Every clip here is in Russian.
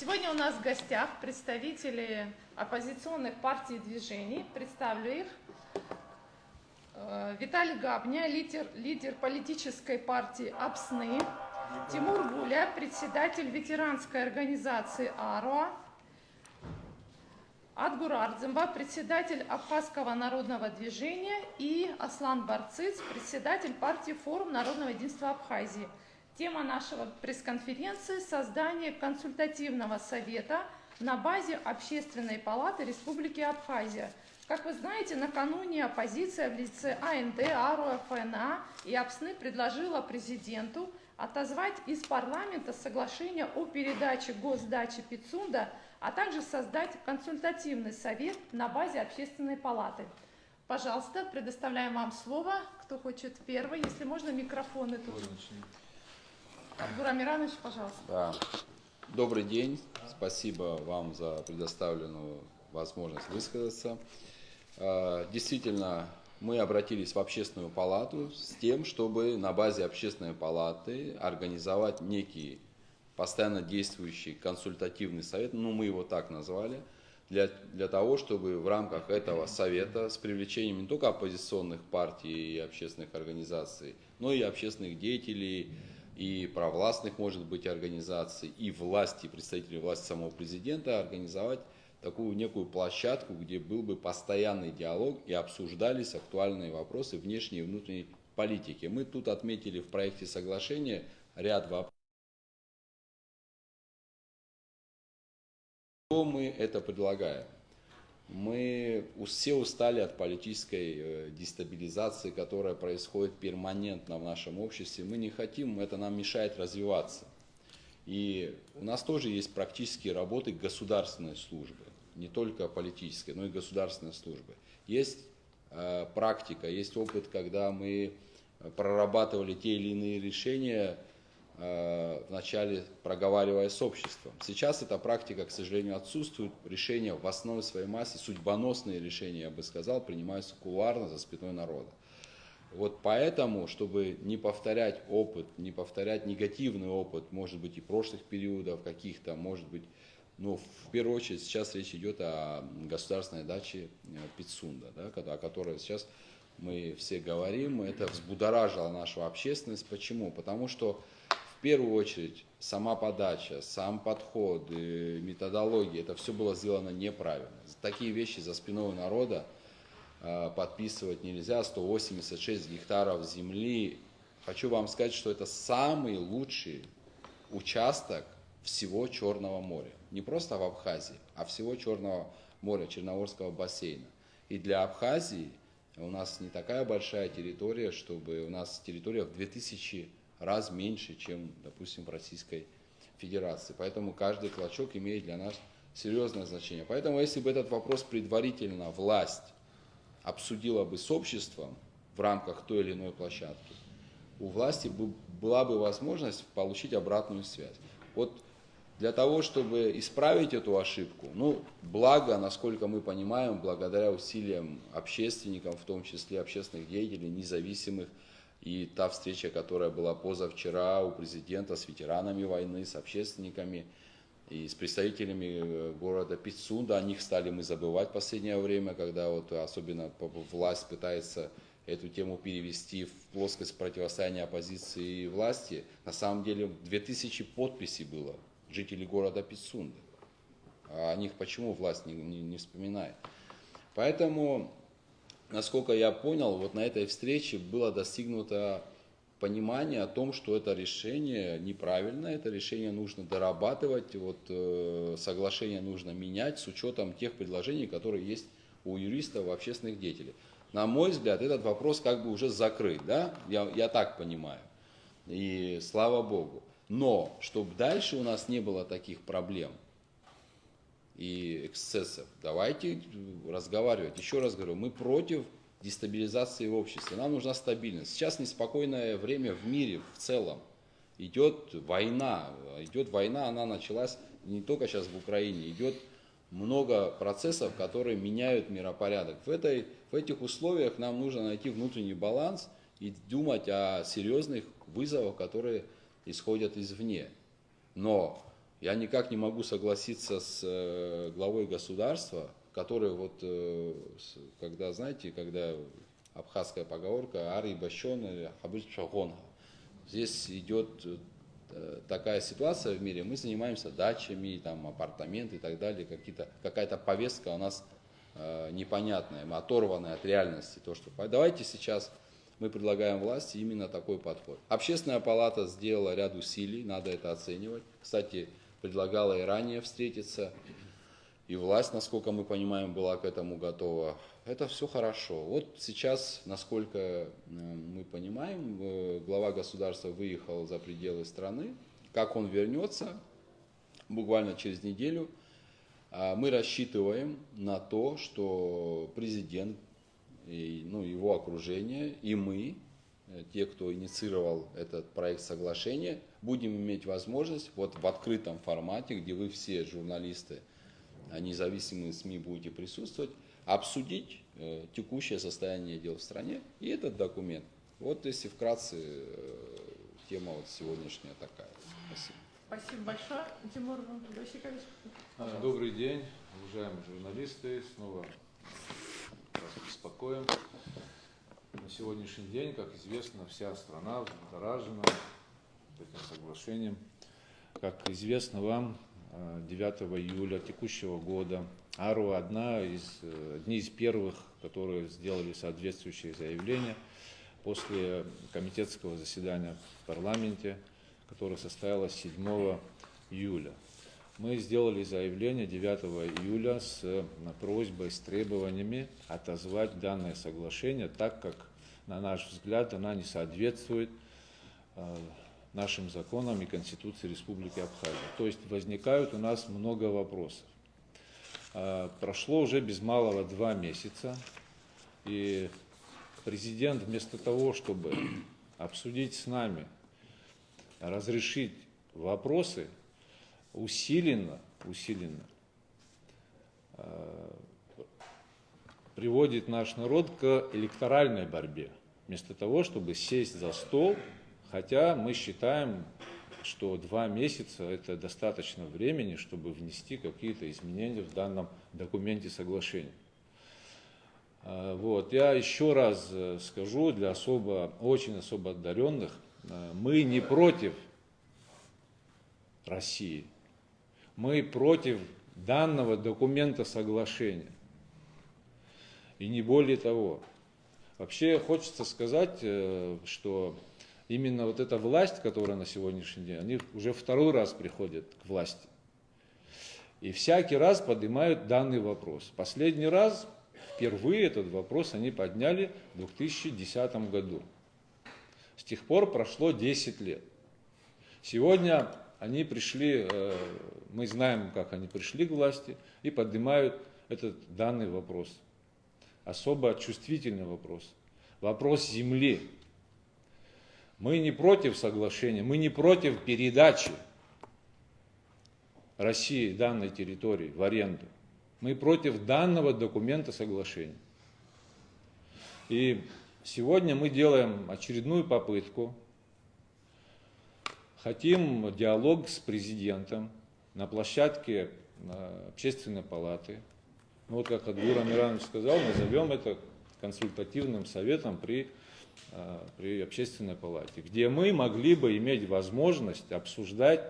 Сегодня у нас в гостях представители оппозиционных партий и движений. Представлю их. Виталий Габня, лидер политической партии ОПСНы. Тимур Гуля, председатель ветеранской организации АРОА. Адгур Ардзымба, председатель Абхазского народного движения. И Аслан Барцыц, председатель партии Форум народного единства Абхазии. Тема нашего пресс-конференции – создание консультативного совета на базе Общественной палаты Республики Абхазия. Как вы знаете, накануне оппозиция в лице АНД, АРО, ФНА и ОПСНы предложила президенту отозвать из парламента соглашение о передаче госдачи Пицунда, а также создать консультативный совет на базе Общественной палаты. Пожалуйста, предоставляем вам слово. Кто хочет первый? Если можно, микрофоны тут. Адгур Амирович, пожалуйста. Да. Добрый день. Спасибо вам за предоставленную возможность высказаться. Действительно, мы обратились в Общественную палату с тем, чтобы на базе Общественной палаты организовать некий постоянно действующий консультативный совет, мы его так назвали, для того, чтобы в рамках этого совета с привлечением не только оппозиционных партий и общественных организаций, но и общественных деятелей, и провластных, может быть, организаций, и власти, представителей власти самого президента, организовать такую некую площадку, где был бы постоянный диалог и обсуждались актуальные вопросы внешней и внутренней политики. Мы тут отметили в проекте соглашения ряд вопросов. Что мы это предлагаем? Мы все устали от политической дестабилизации, которая происходит перманентно в нашем обществе. Мы не хотим, это нам мешает развиваться. И у нас тоже есть практические работы государственной службы, не только политической, но и государственной службы. Есть практика, есть опыт, когда мы прорабатывали те или иные решения, вначале проговаривая с обществом. Сейчас эта практика, к сожалению, отсутствует. Решения в основной своей массе, судьбоносные решения, я бы сказал, принимаются кулуарно за спиной народа. Вот поэтому, чтобы не повторять опыт, не повторять негативный опыт, может быть, и прошлых периодов каких-то, может быть, в первую очередь сейчас речь идет о государственной даче Пицунда, да, о которой сейчас мы все говорим. Это взбудоражило нашу общественность. Почему? Потому что в первую очередь сама подача, сам подход, методология, это все было сделано неправильно. Такие вещи за спиной народа подписывать нельзя. 186 гектаров земли. Хочу вам сказать, что это самый лучший участок всего Черного моря. Не просто в Абхазии, а всего Черного моря, Черноморского бассейна. И для Абхазии у нас не такая большая территория, чтобы у нас территория в 2000 раз меньше, чем, допустим, в Российской Федерации. Поэтому каждый клочок имеет для нас серьезное значение. Поэтому, если бы этот вопрос предварительно власть обсудила бы с обществом в рамках той или иной площадки, у власти была бы возможность получить обратную связь. Вот для того, чтобы исправить эту ошибку, благо, насколько мы понимаем, благодаря усилиям общественников, в том числе общественных деятелей, независимых, и та встреча, которая была позавчера у президента с ветеранами войны, с общественниками и с представителями города Пицунда, о них стали мы забывать в последнее время, когда особенно власть пытается эту тему перевести в плоскость противостояния оппозиции и власти. На самом деле 2000 подписей было жителей города Пицунда. А о них почему власть не вспоминает? Поэтому, насколько я понял, на этой встрече было достигнуто понимание о том, что это решение неправильное, это решение нужно дорабатывать, соглашение нужно менять с учетом тех предложений, которые есть у юристов, у общественных деятелей. На мой взгляд, этот вопрос уже закрыт, да? Я так понимаю, и слава Богу. Но, чтобы дальше у нас не было таких проблем и эксцессов, давайте разговаривать. Еще раз говорю, мы против дестабилизации в обществе. Нам нужна стабильность. Сейчас неспокойное время в мире в целом. Идет война, она началась не только сейчас в Украине, идет много процессов, которые меняют миропорядок. В этих условиях нам нужно найти внутренний баланс и думать о серьезных вызовах, которые исходят извне. Но Я никак не могу согласиться с главой государства, который вот, когда, знаете, когда абхазская поговорка «Ари бащон» или «Хабыз пшагон». Здесь идет такая ситуация в мире, мы занимаемся дачами, там, апартаменты и так далее, какая-то повестка у нас непонятная, мы оторванная от реальности. Давайте сейчас мы предлагаем власти именно такой подход. Общественная палата сделала ряд усилий, надо это оценивать. Кстати, предлагала и ранее встретиться, и власть, насколько мы понимаем, была к этому готова. Это все хорошо. Вот сейчас, насколько мы понимаем, глава государства выехал за пределы страны. Как он вернется, буквально через неделю, мы рассчитываем на то, что президент, его окружение и мы, те, кто инициировал этот проект соглашения, будем иметь возможность вот в открытом формате, где вы все журналисты, независимые СМИ будете присутствовать, обсудить текущее состояние дел в стране и этот документ. Вот если вкратце тема вот сегодняшняя такая. Спасибо. Спасибо большое. Тимур Досикович. Добрый день, уважаемые журналисты. Снова вас беспокоим. На сегодняшний день, как известно, вся страна взбудоражена этим соглашением. Как известно вам, 9 июля текущего года АРУ одни из первых, которые сделали соответствующие заявления после комитетского заседания в парламенте, которое состоялось 7 июля. Мы сделали заявление 9 июля с просьбой, с требованиями отозвать данное соглашение, так как, на наш взгляд, она не соответствует нашим законам и Конституции Республики Абхазия. То есть возникают у нас много вопросов. Прошло уже без малого 2 месяца, и президент вместо того, чтобы обсудить с нами, разрешить вопросы, усиленно приводит наш народ к электоральной борьбе, вместо того, чтобы сесть за стол, хотя мы считаем, что 2 месяца – это достаточно времени, чтобы внести какие-то изменения в данном документе соглашения. Вот. Я еще раз скажу для очень особо одаренных, мы не против России, мы против данного документа соглашения. И не более того. Вообще хочется сказать, что именно вот эта власть, которая на сегодняшний день, они уже 2-й раз приходят к власти. И всякий раз поднимают данный вопрос. Последний раз, впервые этот вопрос они подняли в 2010 году. С тех пор прошло 10 лет. Сегодня они пришли, мы знаем, как они пришли к власти, и поднимают этот данный вопрос. Особо чувствительный вопрос. Вопрос земли. Мы не против соглашения, мы не против передачи России данной территории в аренду. Мы против данного документа соглашения. И сегодня мы делаем очередную попытку. Хотим диалог с президентом на площадке Общественной палаты. Ну, вот как Адгур Амирович сказал, назовем это консультативным советом при Общественной палате, где мы могли бы иметь возможность обсуждать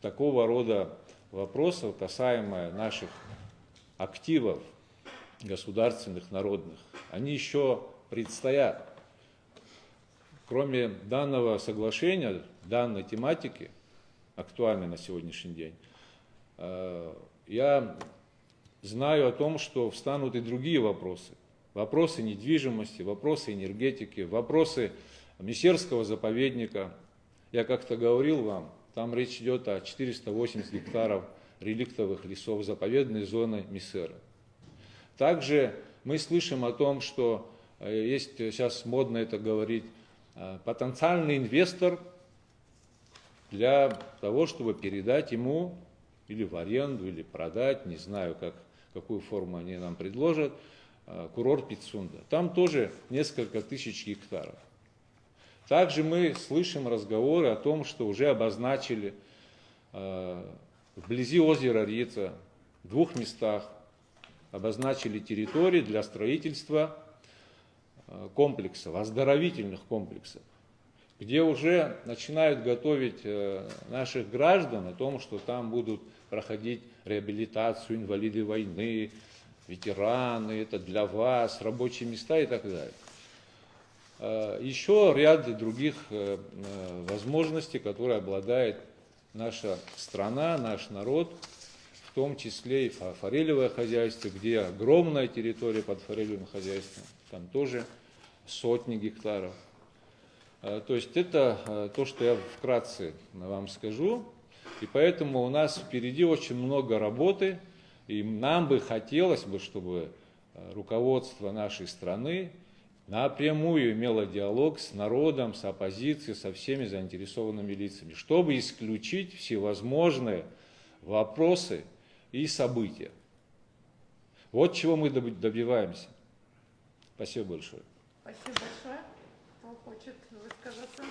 такого рода вопросы, касаемые наших активов государственных, народных. Они еще предстоят. Кроме данного соглашения, данной тематики, актуальной на сегодняшний день, я знаю о том, что встанут и другие вопросы. Вопросы недвижимости, вопросы энергетики, вопросы Мисерского заповедника. Я как-то говорил вам, там речь идет о 480 гектаров реликтовых лесов заповедной зоны Мисера. Также мы слышим о том, что есть, сейчас модно это говорить, потенциальный инвестор для того, чтобы передать ему или в аренду, или продать, не знаю, какую форму они нам предложат, курорт Пицунда. Там тоже несколько тысяч гектаров. Также мы слышим разговоры о том, что уже обозначили вблизи озера Рица, в 2 местах обозначили территории для строительства комплексов, оздоровительных комплексов, где уже начинают готовить наших граждан о том, что там будут проходить реабилитацию инвалиды войны, ветераны, это для вас, рабочие места и так далее. Еще ряд других возможностей, которые обладает наша страна, наш народ, в том числе и форелевое хозяйство, где огромная территория под форелевым хозяйством, там тоже сотни гектаров. То есть это то, что я вкратце вам скажу. И поэтому у нас впереди очень много работы, и нам бы хотелось, чтобы руководство нашей страны напрямую имело диалог с народом, с оппозицией, со всеми заинтересованными лицами, чтобы исключить всевозможные вопросы и события. Вот чего мы добиваемся. Спасибо большое. Спасибо большое. Кто хочет высказаться?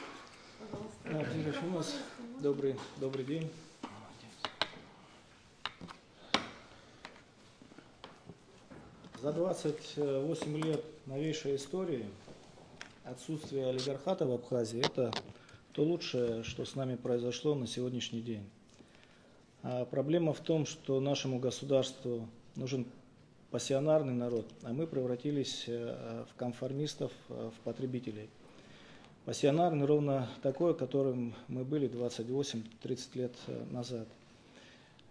Пожалуйста. Владимир Ефимович, добрый день. За 28 лет новейшей истории отсутствие олигархата в Абхазии – это то лучшее, что с нами произошло на сегодняшний день. А проблема в том, что нашему государству нужен пассионарный народ, а мы превратились в конформистов, в потребителей. Пассионарный ровно такой, которым мы были 28-30 лет назад.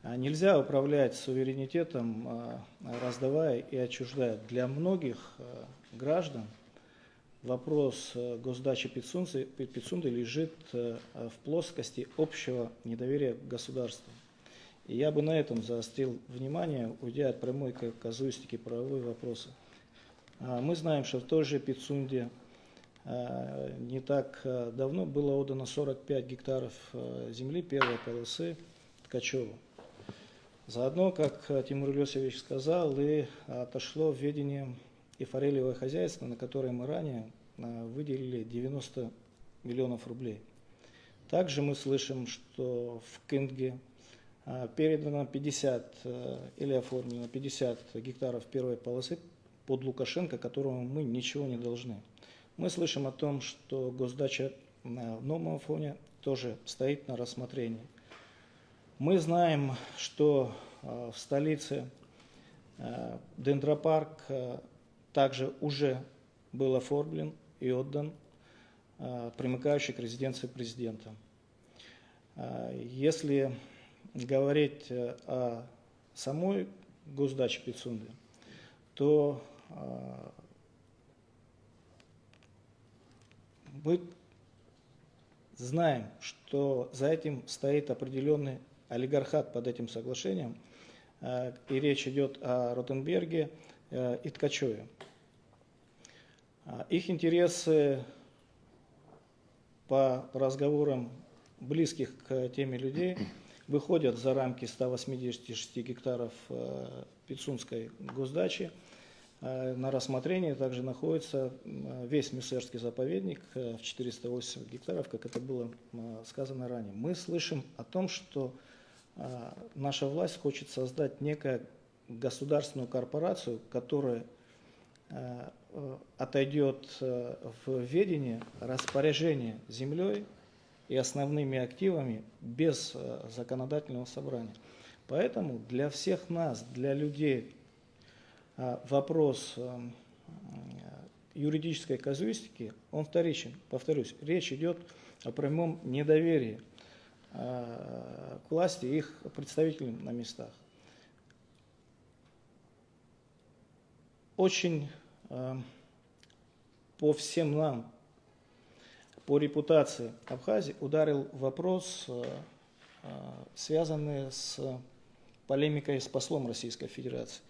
Нельзя управлять суверенитетом, раздавая и отчуждая. Для многих граждан вопрос госдачи Пицунды лежит в плоскости общего недоверия к государству. И я бы на этом заострил внимание, уйдя от прямой казуистики правовые вопросы. Мы знаем, что в той же Пицунде не так давно было отдано 45 гектаров земли первой полосы Ткачеву. Заодно, как Тимур Иосифович сказал, и отошло в ведение и форелевое хозяйство, на которое мы ранее выделили 90 миллионов рублей. Также мы слышим, что в Кынге передано 50 или оформлено 50 гектаров первой полосы под Лукашенко, которому мы ничего не должны. Мы слышим о том, что госдача на новом фоне тоже стоит на рассмотрении. Мы знаем, что в столице дендропарк также уже был оформлен и отдан, примыкающий к резиденции президента. Если говорить о самой госдаче Пицунды, то мы знаем, что за этим стоит определенный олигархат под этим соглашением, и речь идет о Ротенберге и Ткачеве. Их интересы по разговорам близких к теме людей выходят за рамки 186 гектаров Пицунской госдачи. На рассмотрении также находится весь Мюссерский заповедник в 480 гектаров, как это было сказано ранее. Мы слышим о том, что наша власть хочет создать некую государственную корпорацию, которая отойдет в ведение распоряжения землей и основными активами без законодательного собрания. Поэтому для всех нас, для людей, вопрос юридической казуистики, он вторичен. Повторюсь, речь идет о прямом недоверии к власти и их представителям на местах. Очень по всем нам, по репутации Абхазии ударил вопрос, связанный с полемикой с послом Российской Федерации,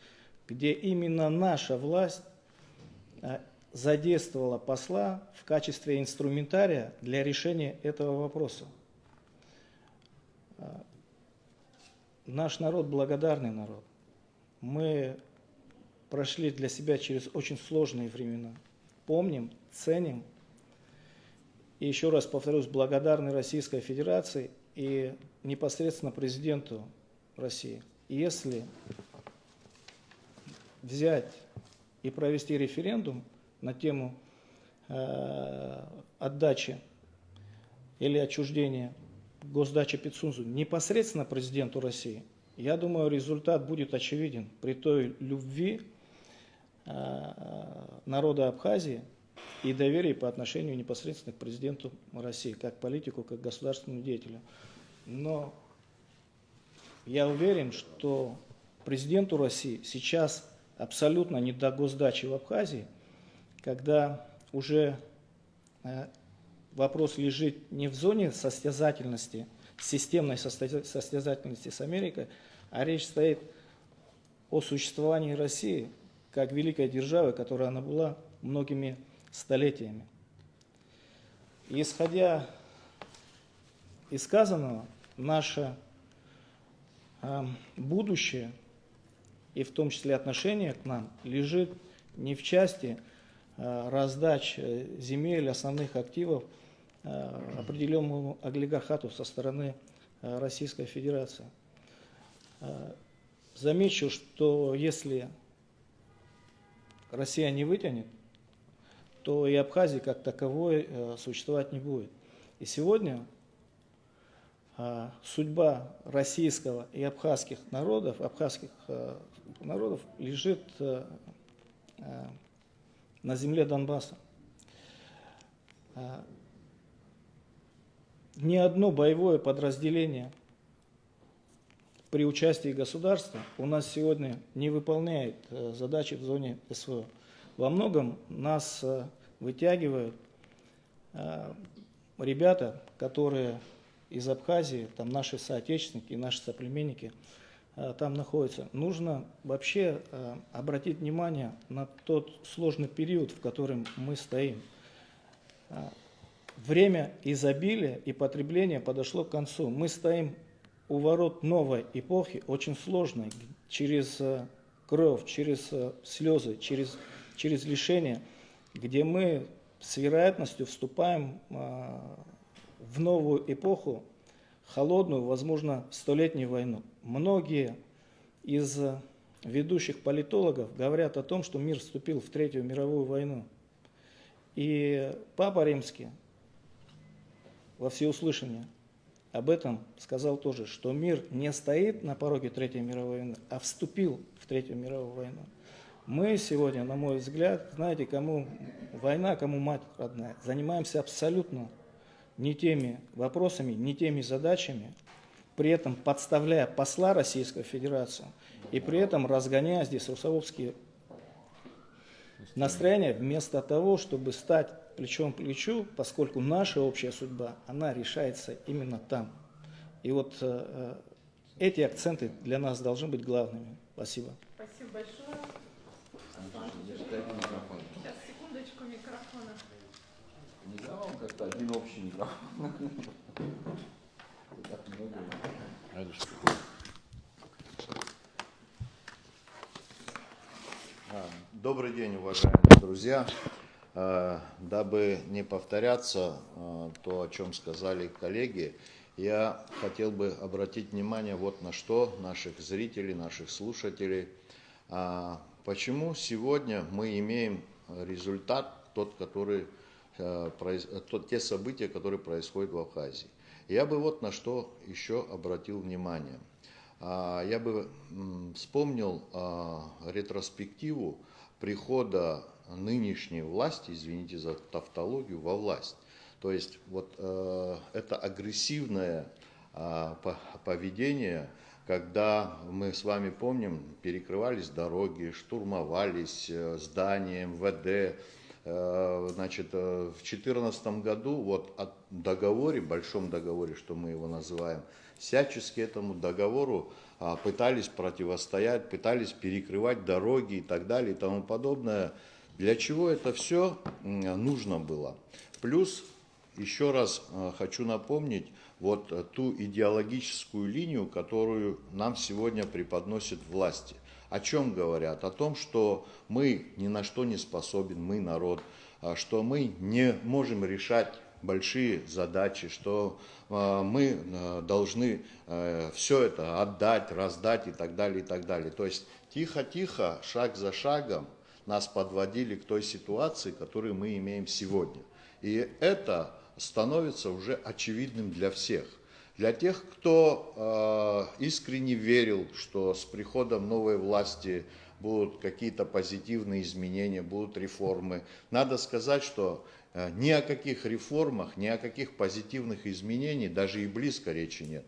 где именно наша власть задействовала посла в качестве инструментария для решения этого вопроса. Наш народ благодарный народ. Мы прошли для себя через очень сложные времена. Помним, ценим. И еще раз повторюсь, благодарны Российской Федерации и непосредственно президенту России. Если взять и провести референдум на тему отдачи или отчуждения госдачи Пицунзу непосредственно президенту России, я думаю, результат будет очевиден при той любви народа Абхазии и доверии по отношению непосредственно к президенту России, как политику, как государственному деятелю. Но я уверен, что президенту России сейчас абсолютно не до госдачи в Абхазии, когда уже вопрос лежит не в зоне состязательности, системной состязательности с Америкой, а речь стоит о существовании России как великой державы, которая она была многими столетиями. И исходя из сказанного, наше будущее, и в том числе отношение к нам, лежит не в части раздач земель, основных активов определенному олигархату со стороны Российской Федерации. Замечу, что если Россия не вытянет, то и Абхазии как таковой существовать не будет. И сегодня судьба российского и абхазских народов лежит на земле Донбасса. Ни одно боевое подразделение при участии государства у нас сегодня не выполняет задачи в зоне СВО. Во многом нас вытягивают ребята, которые из Абхазии, там наши соотечественники, наши соплеменники там находятся. Нужно вообще обратить внимание на тот сложный период, в котором мы стоим. Время изобилия и потребления подошло к концу. Мы стоим у ворот новой эпохи, очень сложной, через кровь, через слезы, через лишения, где мы с вероятностью вступаем в новую эпоху, холодную, возможно, столетнюю войну. Многие из ведущих политологов говорят о том, что мир вступил в Третью мировую войну. И Папа Римский во всеуслышание об этом сказал тоже, что мир не стоит на пороге Третьей мировой войны, а вступил в Третью мировую войну. Мы сегодня, на мой взгляд, знаете, кому война, кому мать родная, занимаемся абсолютно не теми вопросами, не теми задачами, при этом подставляя посла Российской Федерации и при этом разгоняя здесь русофобские настроения, вместо того, чтобы стать плечом к плечу, поскольку наша общая судьба, она решается именно там. И вот эти акценты для нас должны быть главными. Спасибо. Спасибо большое. Сейчас, секундочку, микрофона. Нельзя вам как-то один общий микрофон? Добрый день, уважаемые друзья. Дабы не повторяться то, о чем сказали коллеги, я хотел бы обратить внимание вот на что наших зрителей, наших слушателей. Почему сегодня мы имеем результат, те события, которые происходят в Абхазии. Я бы вот на что еще обратил внимание. Я бы вспомнил ретроспективу прихода нынешней власти, извините за тавтологию, во власть. То есть вот это агрессивное поведение, когда мы с вами помним, перекрывались дороги, штурмовались здания МВД. Значит, в 2014 году вот о договоре, большом договоре, что мы его называем, всячески этому договору пытались противостоять, пытались перекрывать дороги и так далее и тому подобное. Для чего это все нужно было? Плюс, еще раз хочу напомнить, вот ту идеологическую линию, которую нам сегодня преподносят власти. О чем говорят? О том, что мы ни на что не способен, мы народ, что мы не можем решать большие задачи, что мы должны все это отдать, раздать и так далее, и так далее. То есть тихо-тихо, шаг за шагом нас подводили к той ситуации, которую мы имеем сегодня. И это становится уже очевидным для всех. Для тех, кто искренне верил, что с приходом новой власти будут какие-то позитивные изменения, будут реформы, надо сказать, что ни о каких реформах, ни о каких позитивных изменениях даже и близко речи нет.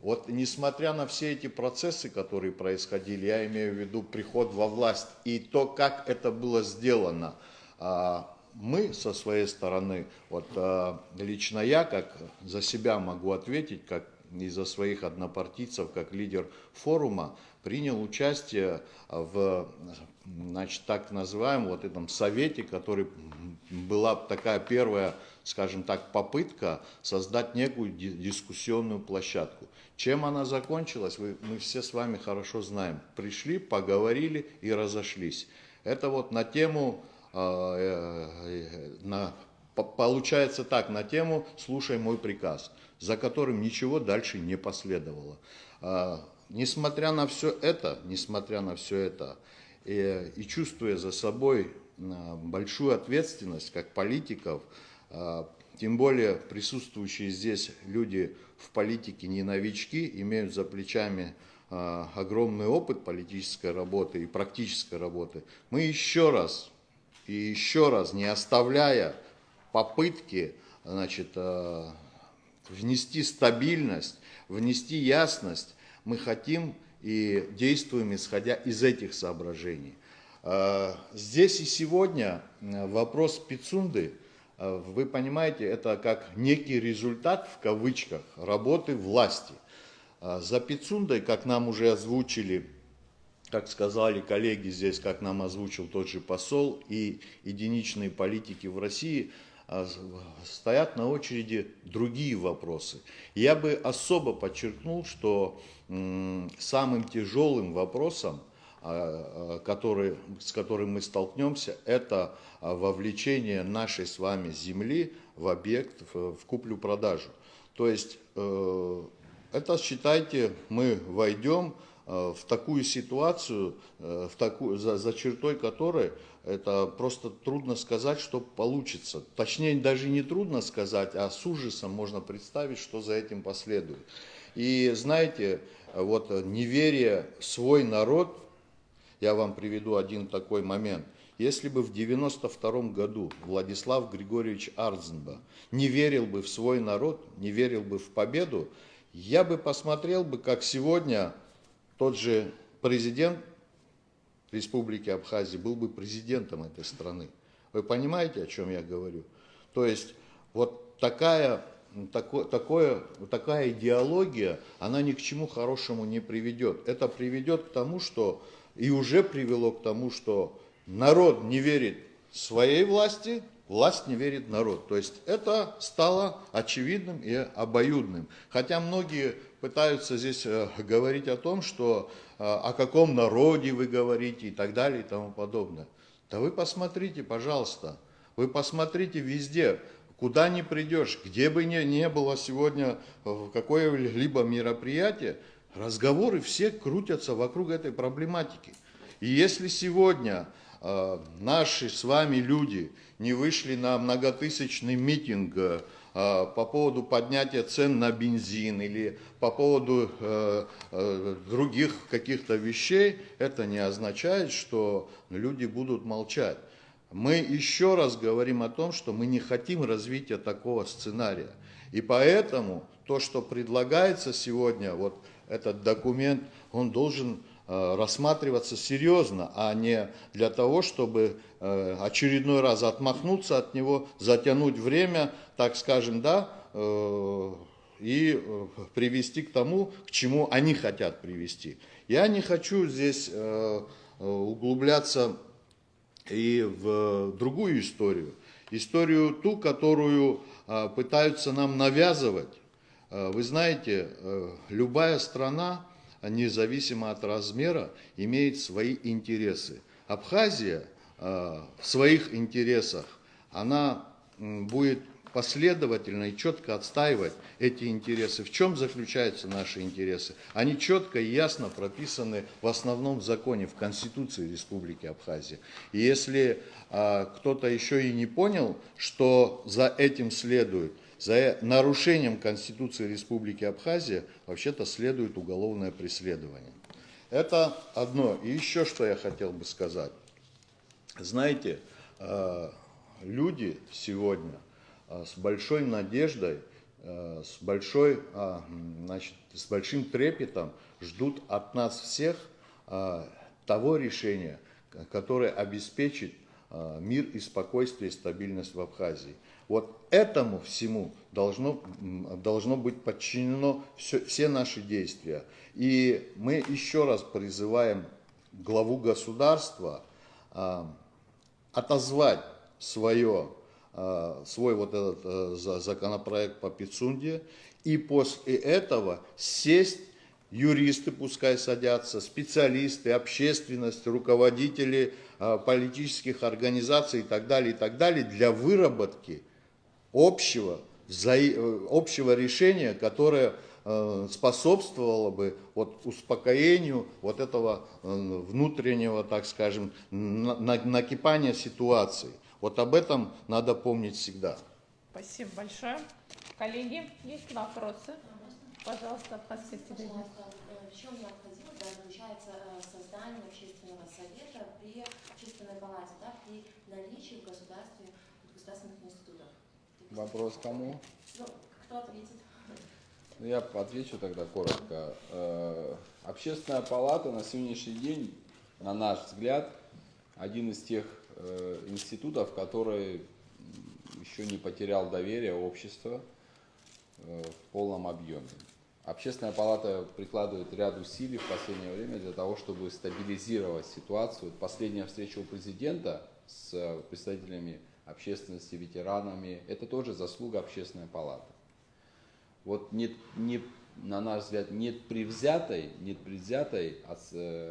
Вот несмотря на все эти процессы, которые происходили, я имею в виду приход во власть и то, как это было сделано, мы со своей стороны, вот лично я, как за себя могу ответить, как и за своих однопартийцев, как лидер форума, принял участие в, значит, так называемом вот этом совете, который была такая первая, скажем так, попытка создать некую дискуссионную площадку. Чем она закончилась, мы все с вами хорошо знаем. Пришли, поговорили и разошлись. Это вот на тему, получается так, на тему «Слушай мой приказ», за которым ничего дальше не последовало. Несмотря на все это, и чувствуя за собой большую ответственность как политиков, тем более присутствующие здесь люди в политике не новички, имеют за плечами огромный опыт политической работы и практической работы, мы еще раз, не оставляя попытки, значит, внести стабильность, внести ясность, мы хотим и действуем, исходя из этих соображений. Здесь и сегодня вопрос Пицунды, вы понимаете, это как некий результат, в кавычках, работы власти. За Пицундой, как нам уже озвучили, как сказали коллеги здесь, как нам озвучил тот же посол и единичные политики в России, стоят на очереди другие вопросы. Я бы особо подчеркнул, что самым тяжелым вопросом, с которым мы столкнемся, это вовлечение нашей с вами земли в объект, в куплю-продажу. То есть, это, считайте, мы войдем в такую ситуацию, за чертой которой это просто трудно сказать, что получится. Точнее, даже не трудно сказать, а с ужасом можно представить, что за этим последует. И знаете, вот неверие в свой народ, я вам приведу один такой момент. Если бы в 1992 году Владислав Григорьевич Ардзинба не верил бы в свой народ, не верил бы в победу, я бы посмотрел бы, как сегодня тот же президент Республики Абхазия был бы президентом этой страны. Вы понимаете, о чем я говорю? То есть вот такая идеология, она ни к чему хорошему не приведет. Это приведет к тому, что, и уже привело к тому, что народ не верит своей власти, власть не верит народ. То есть это стало очевидным и обоюдным. Хотя многие пытаются здесь говорить о том, что о каком народе вы говорите и так далее и тому подобное. Да вы посмотрите, пожалуйста, вы посмотрите везде, куда ни придешь, где бы ни было сегодня какое-либо мероприятие, разговоры все крутятся вокруг этой проблематики. И если сегодня наши с вами люди не вышли на многотысячный митинг по поводу поднятия цен на бензин или по поводу других каких-то вещей, это не означает, что люди будут молчать. Мы еще раз говорим о том, что мы не хотим развития такого сценария. И поэтому то, что предлагается сегодня, вот этот документ, он должен рассматриваться серьезно, а не для того, чтобы очередной раз отмахнуться от него, затянуть время, так скажем, да, и привести к тому, к чему они хотят привести. Я не хочу здесь углубляться и в другую историю ту, которую пытаются нам навязывать. Вы знаете, любая страна, независимо от размера, имеет свои интересы. Абхазия в своих интересах, она будет последовательно и четко отстаивать эти интересы. В чем заключаются наши интересы? Они четко и ясно прописаны в основном законе, в Конституции Республики Абхазия. И если кто-то еще и не понял, что за этим следует, за нарушением Конституции Республики Абхазия вообще-то следует уголовное преследование. Это одно. И еще что я хотел бы сказать. Знаете, люди сегодня с большой надеждой, с большим трепетом ждут от нас всех того решения, которое обеспечит мир и спокойствие и стабильность в Абхазии. Вот этому всему должно быть подчинено все наши действия. И мы еще раз призываем главу государства отозвать свой вот этот законопроект по Пицунде, и после этого сесть, юристы пускай садятся, специалисты, общественность, руководители политических организаций и так далее, для выработки общего решения, которое способствовало бы вот успокоению вот этого внутреннего, так скажем, накипания ситуации. Вот об этом надо помнить всегда. Спасибо большое. Коллеги, есть вопросы? Пожалуйста, Абхазское телевидение. В чем необходимо заключается создание общественного совета при общественной палате, да, при наличии в государстве государственных институтов? Вопрос кому? Ну, кто ответит? Я отвечу тогда коротко. Общественная палата на сегодняшний день, на наш взгляд, один из тех институтов, который еще не потерял доверие общества в полном объеме. Общественная палата прикладывает ряд усилий в последнее время для того, чтобы стабилизировать ситуацию. Последняя встреча у президента с представителями общественности, ветеранами, это тоже заслуга общественной палаты. Вот на наш взгляд, нет предвзятой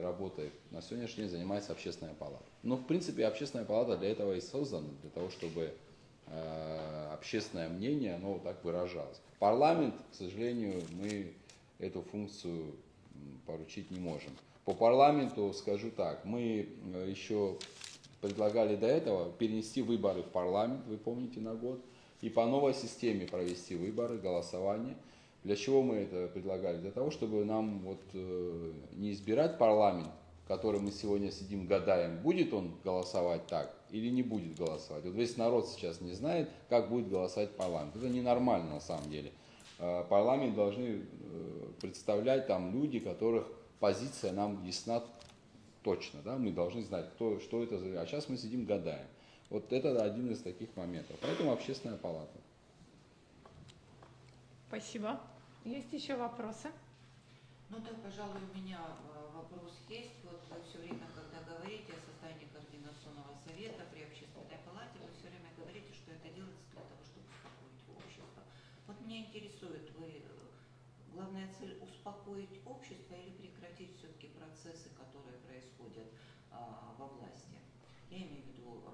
работой на сегодняшний день занимается общественная палата. Но в принципе общественная палата для этого и создана, для того, чтобы общественное мнение, оно вот так выражалось. Парламент, к сожалению, мы эту функцию поручить не можем. По парламенту скажу так, мы еще предлагали до этого перенести выборы в парламент, вы помните, на год, и по новой системе провести выборы, голосование. Для чего мы это предлагали? Для того, чтобы нам вот не избирать парламент, в котором мы сегодня сидим, гадаем, будет он голосовать так или не будет голосовать. Вот весь народ сейчас не знает, как будет голосовать парламент. Это ненормально на самом деле. Парламент должны представлять там люди, которых позиция нам ясна точно. Да? Мы должны знать, что это за... А сейчас мы сидим, гадаем. Вот это один из таких моментов. Поэтому общественная палата. Спасибо. Есть еще вопросы? Ну да, пожалуй, у меня вопрос есть. Вот вы все время, когда говорите о создании координационного совета при общественной палате, вы все время говорите, что это делается для того, чтобы успокоить общество. Вот меня интересует, главная цель успокоить общество или прекратить все-таки процессы, которые происходят во власти? Я имею в виду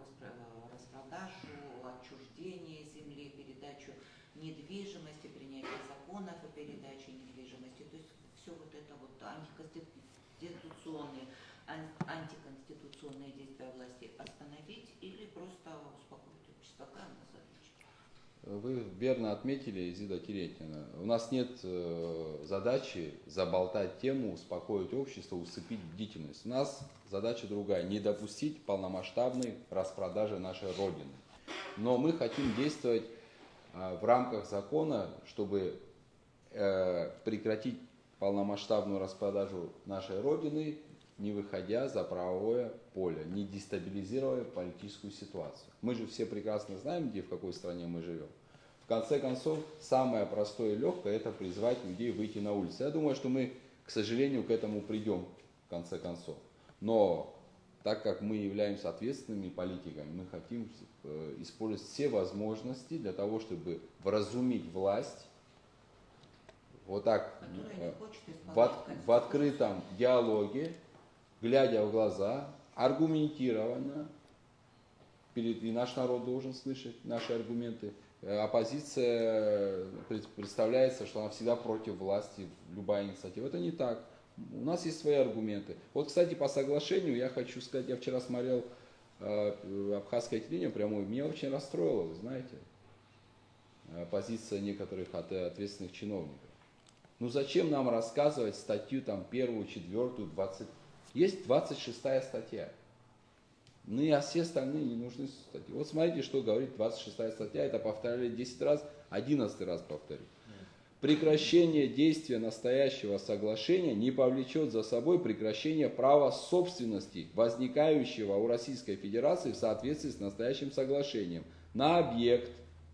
распродажу, отчуждение земли, передачу недвижимости, принятие законов о передаче недвижимости, то есть все вот это вот антиконституционные действия власти остановить или просто успокоить общество? Какая у нас задача? Вы верно отметили, Изида Терентьевна, у нас нет задачи заболтать тему, успокоить общество, усыпить бдительность. У нас задача другая, не допустить полномасштабной распродажи нашей Родины. Но мы хотим действовать в рамках закона, чтобы прекратить полномасштабную распродажу нашей Родины, не выходя за правовое поле, не дестабилизируя политическую ситуацию. Мы же все прекрасно знаем, где, в какой стране мы живем. В конце концов, самое простое и легкое – это призвать людей выйти на улицу. Я думаю, что мы, к сожалению, к этому придем в конце концов. Но так как мы являемся ответственными политиками, мы хотим использовать все возможности для того, чтобы вразумить власть, вот так, в открытом диалоге, глядя в глаза, аргументированно, и наш народ должен слышать наши аргументы, оппозиция представляется, что она всегда против власти, любая инициатива. Это не так. У нас есть свои аргументы. Вот, кстати, по соглашению я хочу сказать, я вчера смотрел абхазское телевидение прямое, меня очень расстроило, вы знаете, позиция некоторых ответственных чиновников. Ну зачем нам рассказывать статью там 1, 4, 20? Есть 26-я статья. Ну и все остальные не нужны статьи. Вот смотрите, что говорит 26-я статья. Это повторяли 10 раз, 11 раз повторю. Прекращение действия настоящего соглашения не повлечет за собой прекращение права собственности, возникающего у Российской Федерации в соответствии с настоящим соглашением, на объект,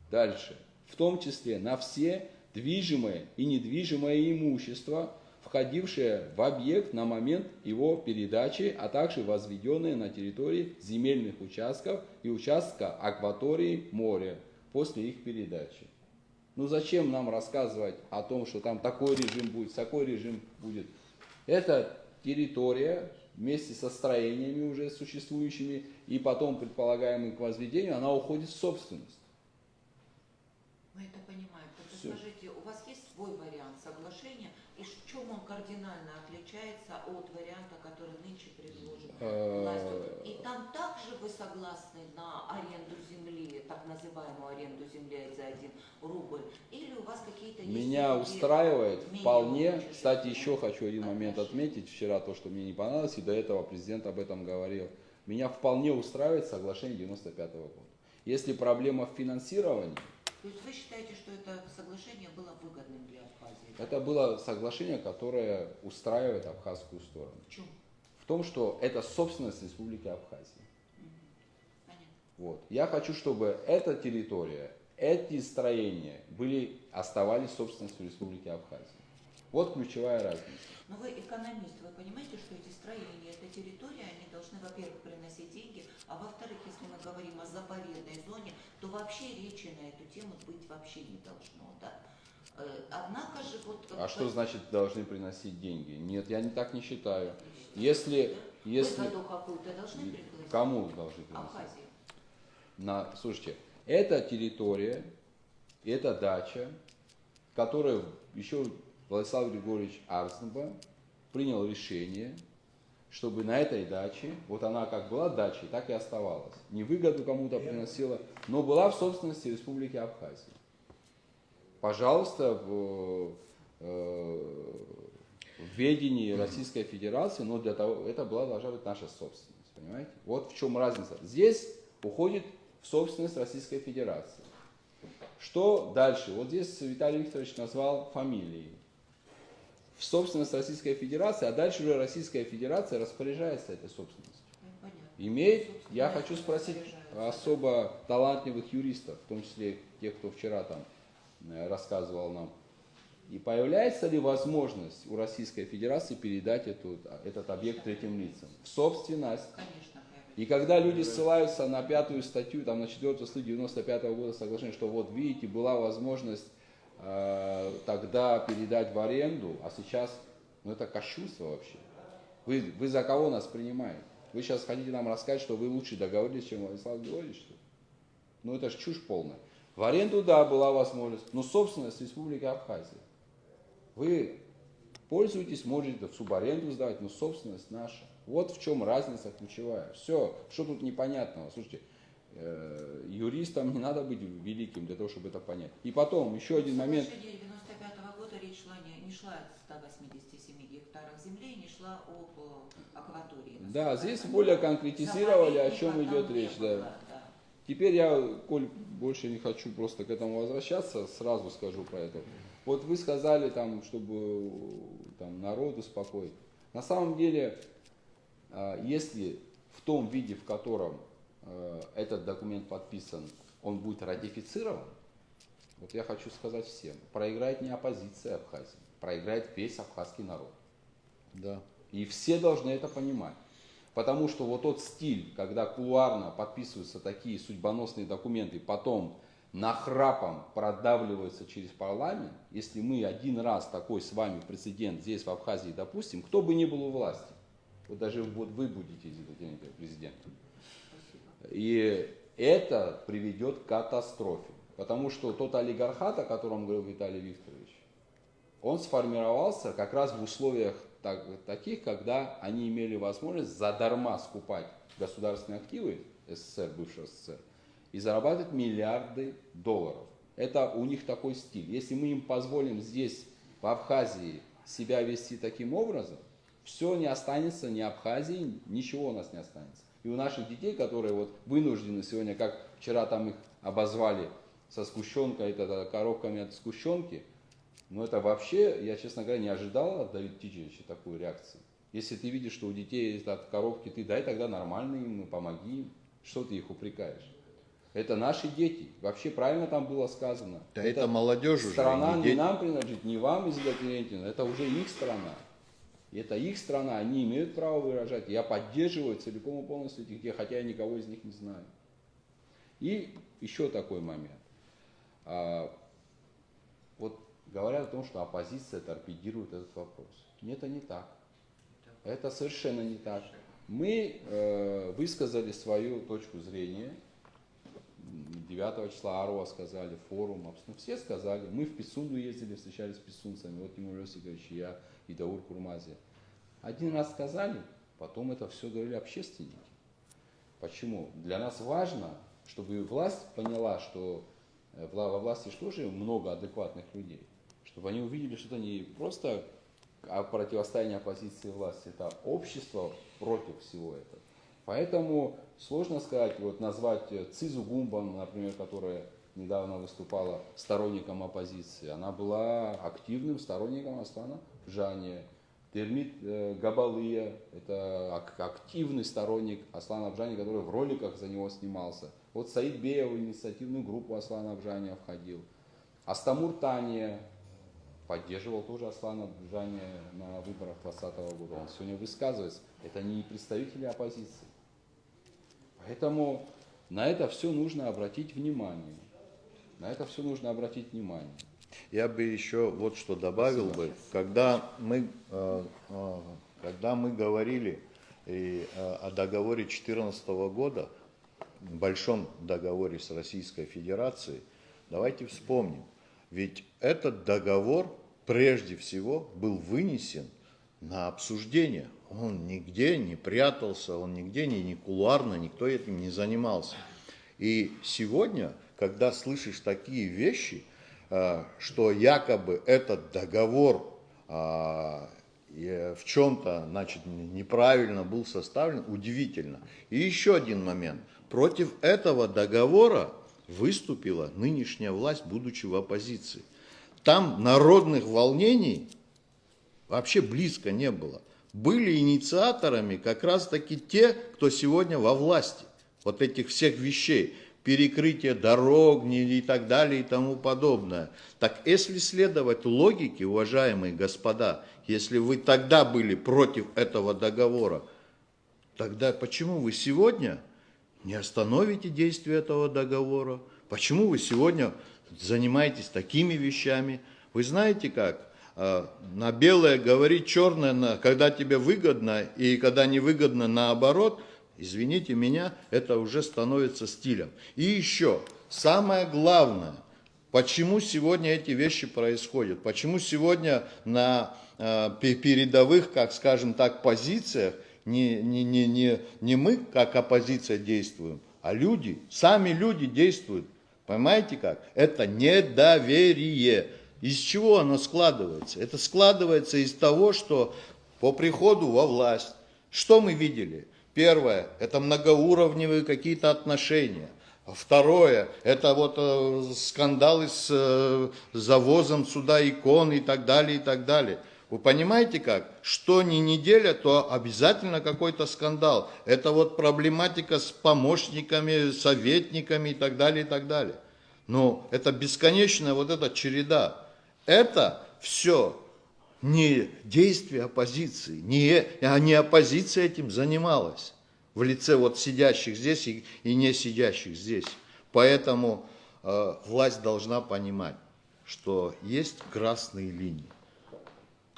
дальше, в том числе на все движимое и недвижимое имущество, входившее в объект на момент его передачи, а также возведенные на территории земельных участков и участка акватории моря после их передачи. Ну зачем нам рассказывать о том, что там такой режим будет, такой режим будет? Это территория вместе со строениями уже существующими и потом предполагаемым к возведению, она уходит в собственность. Мы это понимаем. Только Всё. скажите, у вас есть свой вариант соглашения, и в чем он кардинально отличается от варианта, который нынче предложен властью? И там также вы согласны на аренду земли, так называемую аренду земли за 1 рубль? Или у вас какие-то есть Меня другие, устраивает менее вполне. лучшие Кстати, еще хочу один момент отношения? отметить. Вчера то, что мне не понравилось, и до этого президент об этом говорил. Меня вполне устраивает соглашение 95 года. Если проблема в финансировании, То есть вы считаете, что это соглашение было выгодным для Абхазии? да? это было соглашение, которое устраивает абхазскую сторону. В чем? В том, что это собственность Республики Абхазия. Понятно. Вот. Я хочу, чтобы эта территория, эти строения оставались собственностью Республики Абхазия. Вот ключевая разница. Но вы экономист, вы понимаете, что эти строения, эта территория, они должны, во-первых, приносить деньги, а во-вторых, если мы говорим о заповедной зоне, то вообще речи на эту тему быть вообще не должно, да? Однако же вот... А что значит должны приносить деньги? Нет, я так не считаю. Если Выгоду какую-то должны пригласить? кому должны приносить? Абхазии. Слушайте, это территория, это дача, которую еще Владислав Григорьевич Арзнаба принял решение, чтобы на этой даче, вот она как была дачей, так и оставалась. Не выгоду кому-то приносила, но была в собственности Республики Абхазия. Пожалуйста, в ведении Российской Федерации, но для того, это должна быть наша собственность, понимаете? Вот в чем разница. Здесь уходит в собственность Российской Федерации. Что дальше? Вот здесь Виталий Викторович назвал фамилии. В собственность Российской Федерации, а дальше уже Российская Федерация распоряжается этой собственностью. Понятно. Имеет, Собственно, я хочу спросить распоряжается. особо талантливых юристов, в том числе тех, кто вчера там рассказывал нам, и появляется ли возможность у Российской Федерации передать этот объект третьим лицам в собственность? Конечно, И когда люди ссылаются на 5 статью, там, на 4 статью 95 года соглашения, что вот видите, была возможность тогда передать в аренду, а сейчас, ну это кощунство вообще. Вы за кого нас принимаете? Вы сейчас хотите нам рассказать, что вы лучше договорились, чем Владислав Григорьевич, что ли? Ну это же чушь полная. В аренду, да, была возможность, но собственность Республики Абхазия. Вы пользуетесь, можете в субаренду сдавать, но собственность наша. Вот в чем разница ключевая. Все, что тут непонятного? Слушайте, юристам не надо быть великим для того, чтобы это понять. И потом, еще один момент. В соглашении 95 года речь не шла о 187 гектарах земли, не шла об акватории. Да, здесь более конкретизировали, о чем идет речь. Да. Теперь я, коль больше не хочу просто к этому возвращаться, сразу скажу про это. Вот вы сказали, там, чтобы там, народ успокоить. На самом деле, если в том виде, в котором этот документ подписан, он будет ратифицирован, вот я хочу сказать всем, проиграет не оппозиция Абхазии, проиграет весь абхазский народ. Да. И все должны это понимать. Потому что вот тот стиль, когда кулуарно подписываются такие судьбоносные документы, потом нахрапом продавливаются через парламент, если мы один раз такой с вами прецедент здесь в Абхазии допустим, кто бы ни был у власти, вот даже вот вы будете президентом. И это приведет к катастрофе. Потому что тот олигархат, о котором говорил Виталий Викторович, он сформировался как раз в условиях таких, когда они имели возможность задарма скупать государственные активы СССР, бывшего СССР, и зарабатывать миллиарды долларов. Это у них такой стиль. Если мы им позволим здесь, в Абхазии, себя вести таким образом, все не останется, ни Абхазии, ничего у нас не останется. И у наших детей, которые вот вынуждены сегодня, как вчера там их обозвали со сгущенкой, это коробками от сгущенки, но это вообще, я, честно говоря, не ожидал от Давида Тичевича такой реакции. Если ты видишь, что у детей есть от коробки, ты дай тогда нормально им, помоги им. Что ты их упрекаешь? Это наши дети. Вообще правильно там было сказано. Да это молодежь уже. Страна не не дети. нам принадлежит, не вам, Изида Клементьевна. Это уже их страна. И это их страна, они имеют право выражать. Я поддерживаю целиком и полностью этих детей, хотя я никого из них не знаю. И еще такой момент. Вот говорят о том, что оппозиция торпедирует этот вопрос. Нет, это не так. Это совершенно не так. Мы высказали свою точку зрения. 9 числа Арва сказали, форум, все сказали. Мы в Пицунду ездили, встречались с пицунцами. Вот Тимур Йосипович, я и Даур Курмази. Один раз сказали, потом это все говорили общественники. Почему? Для нас важно, чтобы власть поняла, что во власти тоже много адекватных людей. Чтобы они увидели, что это не просто противостояние оппозиции и власти, это общество против всего этого. Поэтому сложно сказать, вот назвать Цизу Гумбан, например, которая недавно выступала сторонником оппозиции, она была активным сторонником Аслана Бжания. Термит Габалыя, это активный сторонник Аслана Бжания, который в роликах за него снимался. Вот Саид Беев в инициативную группу Аслана Бжания входил. Астамур Тания поддерживал тоже Аслана Бжания на выборах 2020 года. Он сегодня высказывается. Это не представители оппозиции. Поэтому на это все нужно обратить внимание. На это все нужно обратить внимание. Я бы еще вот что добавил бы, когда мы говорили о договоре 2014 года, большом договоре с Российской Федерацией, давайте вспомним, ведь этот договор прежде всего был вынесен на обсуждение. Он нигде не прятался, он нигде не кулуарно, никто этим не занимался. И сегодня, когда слышишь такие вещи, что якобы этот договор в чем-то, значит, неправильно был составлен, удивительно. И еще один момент. Против этого договора выступила нынешняя власть, будучи в оппозиции. Там народных волнений вообще близко не было. Были инициаторами как раз таки те, кто сегодня во власти. Вот этих всех вещей. Перекрытие дорог и так далее и тому подобное. Так если следовать логике, уважаемые господа, если вы тогда были против этого договора, тогда почему вы сегодня не остановите действие этого договора? Почему вы сегодня занимаетесь такими вещами? Вы знаете как? На белое говорить черное, когда тебе выгодно, и когда невыгодно наоборот. Извините меня, это уже становится стилем. И еще, самое главное, почему сегодня эти вещи происходят? Почему сегодня на передовых, как скажем так, позициях не мы, как оппозиция, действуем, а люди, сами люди действуют. Понимаете как? Это недоверие. Из чего оно складывается? Это складывается из того, что по приходу во власть, что мы видели? Первое, это многоуровневые какие-то отношения. Второе, это вот скандалы с завозом сюда икон и так далее, и так далее. Вы понимаете как? Что ни неделя, то обязательно какой-то скандал. Это вот проблематика с помощниками, советниками и так далее, и так далее. Но это бесконечная вот эта череда. Это все не действие оппозиции, не оппозиция этим занималась в лице вот сидящих здесь и не сидящих здесь. Поэтому власть должна понимать, что есть красные линии.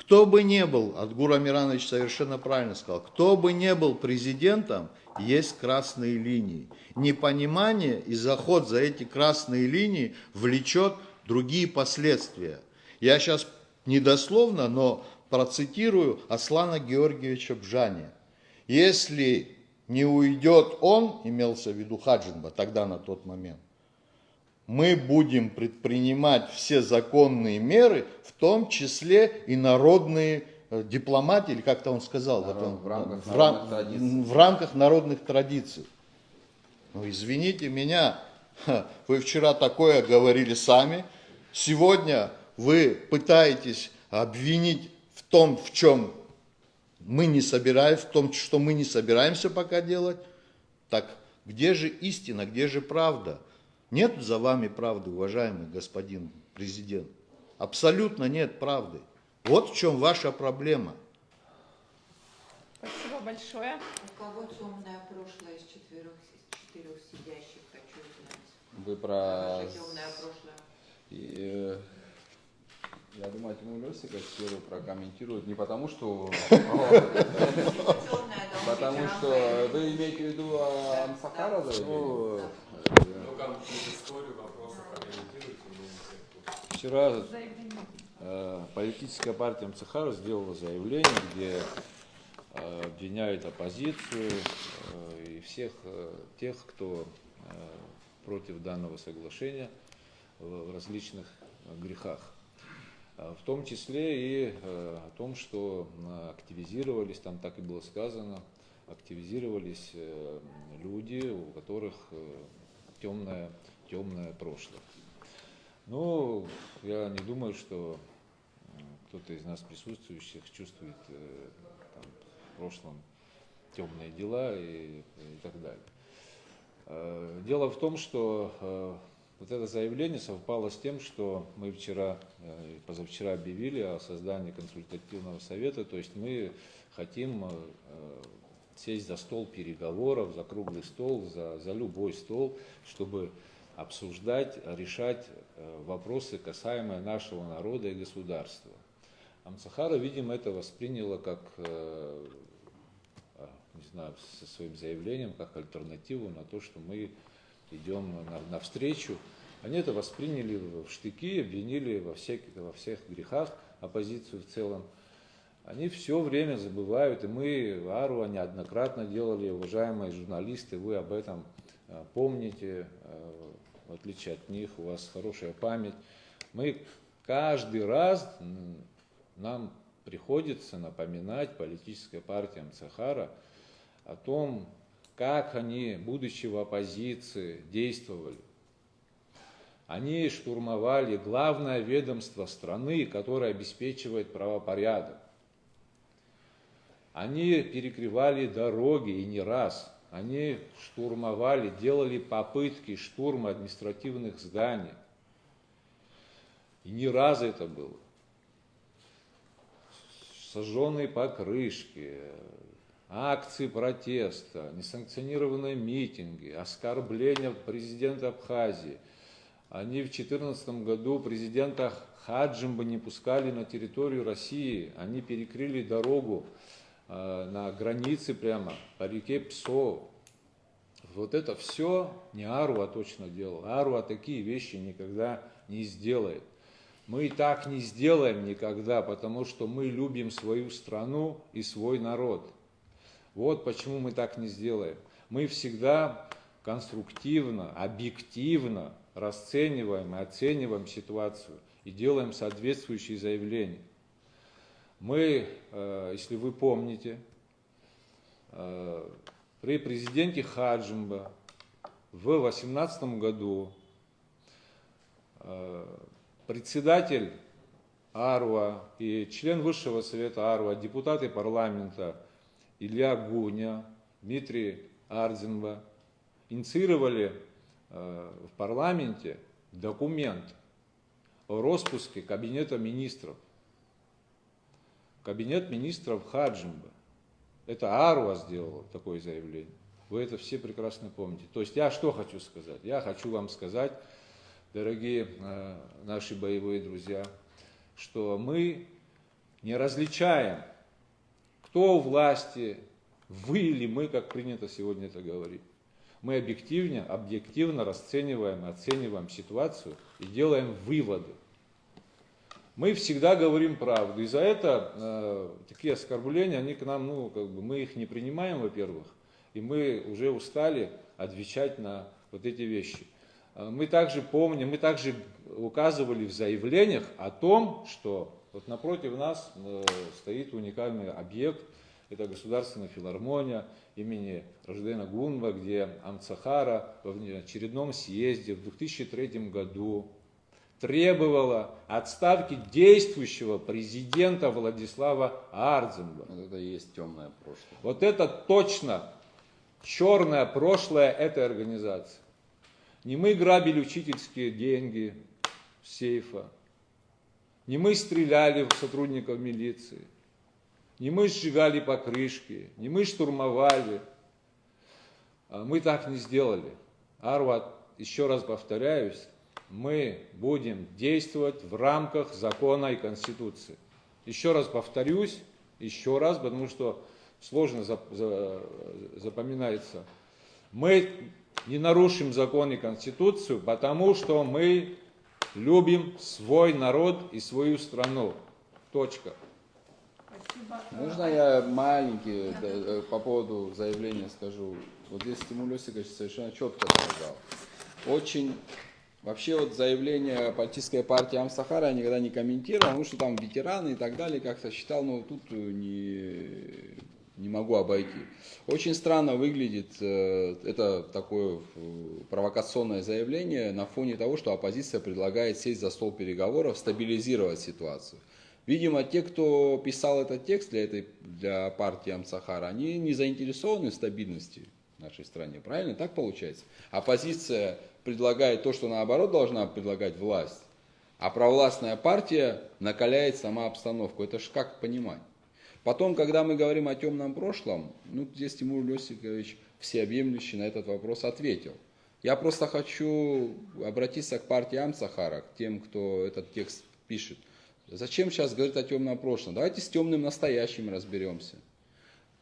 Кто бы ни был, Адгур Амиранович совершенно правильно сказал, кто бы ни был президентом, есть красные линии. Непонимание и заход за эти красные линии влечет другие последствия. Я сейчас недословно, но процитирую Аслана Георгиевича Бжани. Если не уйдет он, имелся в виду Хаджимба тогда на тот момент, мы будем предпринимать все законные меры, в том числе и народные дипломатии, или как-то он сказал, в рамках народных традиций. Ну, извините меня, вы вчера такое говорили сами, сегодня вы пытаетесь обвинить в том, в чем мы не собираемся, в том, что мы не собираемся пока делать. Так где же истина, где же правда? Нет за вами правды, уважаемый господин президент. Абсолютно нет правды. Вот в чем ваша проблема. Спасибо большое. У кого темное прошлое из четырех сидящих, хочу узнать. Вы про... Ваше темное прошлое. Я думаю, Тимур Лёсикович первый прокомментирует не потому, что... Потому что вы имеете в виду Амсахара? Вчера политическая партия Амсахара сделала заявление, где обвиняет оппозицию и всех тех, кто против данного соглашения в различных грехах. В том числе и о том, что активизировались, там так и было сказано, активизировались люди, у которых темное прошлое. Ну, я не думаю, что кто-то из нас присутствующих чувствует там, в прошлом темные дела и так далее. Дело в том, что вот это заявление совпало с тем, что мы вчера и позавчера объявили о создании консультативного совета, то есть мы хотим сесть за стол переговоров, за круглый стол, за любой стол, чтобы обсуждать, решать вопросы, касаемые нашего народа и государства. Амсахара, видимо, это восприняла как, не знаю, со своим заявлением, как альтернативу на то, что мы идем навстречу. Они это восприняли в штыки, обвинили во всех грехах оппозицию в целом. Они все время забывают, и мы в Аруа неоднократно делали, уважаемые журналисты, вы об этом помните, в отличие от них, у вас хорошая память. Мы каждый раз, нам приходится напоминать политической партии Амсахара о том, как они, будучи в оппозиции, действовали. Они штурмовали главное ведомство страны, которое обеспечивает правопорядок. Они перекрывали дороги и не раз. Они штурмовали, делали попытки штурма административных зданий. И не раз это было. Сожженные покрышки, акции протеста, несанкционированные митинги, оскорбления президента Абхазии. Они в 2014 году президента Хаджимба не пускали на территорию России. Они перекрыли дорогу на границе прямо, по реке Псо. Вот это все не Аруа точно делал. Аруа такие вещи никогда не сделает. Мы и так не сделаем никогда, потому что мы любим свою страну и свой народ. Вот почему мы так не сделаем. Мы всегда конструктивно, объективно расцениваем и оцениваем ситуацию и делаем соответствующие заявления. Мы, если вы помните, при президенте Хаджимба в 2018 году председатель Аруа и член Высшего совета Аруа, депутаты парламента Илья Гуня, Дмитрий Ардзинба инициировали в парламенте документ о распуске Кабинета министров. Кабинет министров Хаджимба. Это Аруа сделала такое заявление. Вы это все прекрасно помните. То есть я что хочу сказать? Я хочу вам сказать, дорогие наши боевые друзья, что мы не различаем, кто у власти, вы или мы, как принято сегодня это говорить. Мы объективно расцениваем, оцениваем ситуацию и делаем выводы. Мы всегда говорим правду, и за это такие оскорбления, они к нам, мы их не принимаем, во-первых, и мы уже устали отвечать на вот эти вещи. Мы также помним, мы также указывали в заявлениях о том, что вот напротив нас стоит уникальный объект, это Государственная филармония имени Рождена Гунба, где Амцахара в очередном съезде в 2003 году требовала отставки действующего президента Владислава Ардзинба. Вот это и есть темное прошлое. Вот это точно черное прошлое этой организации. Не мы грабили учительские деньги с сейфа, не мы стреляли в сотрудников милиции, не мы сжигали покрышки, не мы штурмовали. Мы так не сделали. Арват, еще раз повторяюсь, мы будем действовать в рамках закона и Конституции. Еще раз повторюсь, потому что сложно запоминается. Мы не нарушим закон и Конституцию, потому что мы любим свой народ и свою страну. Точка. Можно я маленький по поводу заявления скажу? Вот здесь Тимур Лёсикович совершенно четко сказал. Вообще вот заявление политической партии Амсахара я никогда не комментировал, потому что там ветераны и так далее, как-то считал, но тут не могу обойти. Очень странно выглядит это такое провокационное заявление на фоне того, что оппозиция предлагает сесть за стол переговоров, стабилизировать ситуацию. Видимо, те, кто писал этот текст для партии Амсахара, они не заинтересованы в стабильности в нашей стране. Правильно? Так получается? Оппозиция предлагает то, что наоборот должна предлагать власть, а провластная партия накаляет сама обстановку. Это ж как понимать? Потом, когда мы говорим о темном прошлом, здесь Тимур Лёсикович всеобъемлющий на этот вопрос ответил. Я просто хочу обратиться к партии Амсахара, к тем, кто этот текст пишет. Зачем сейчас говорить о темном прошлом? Давайте с темным настоящим разберемся.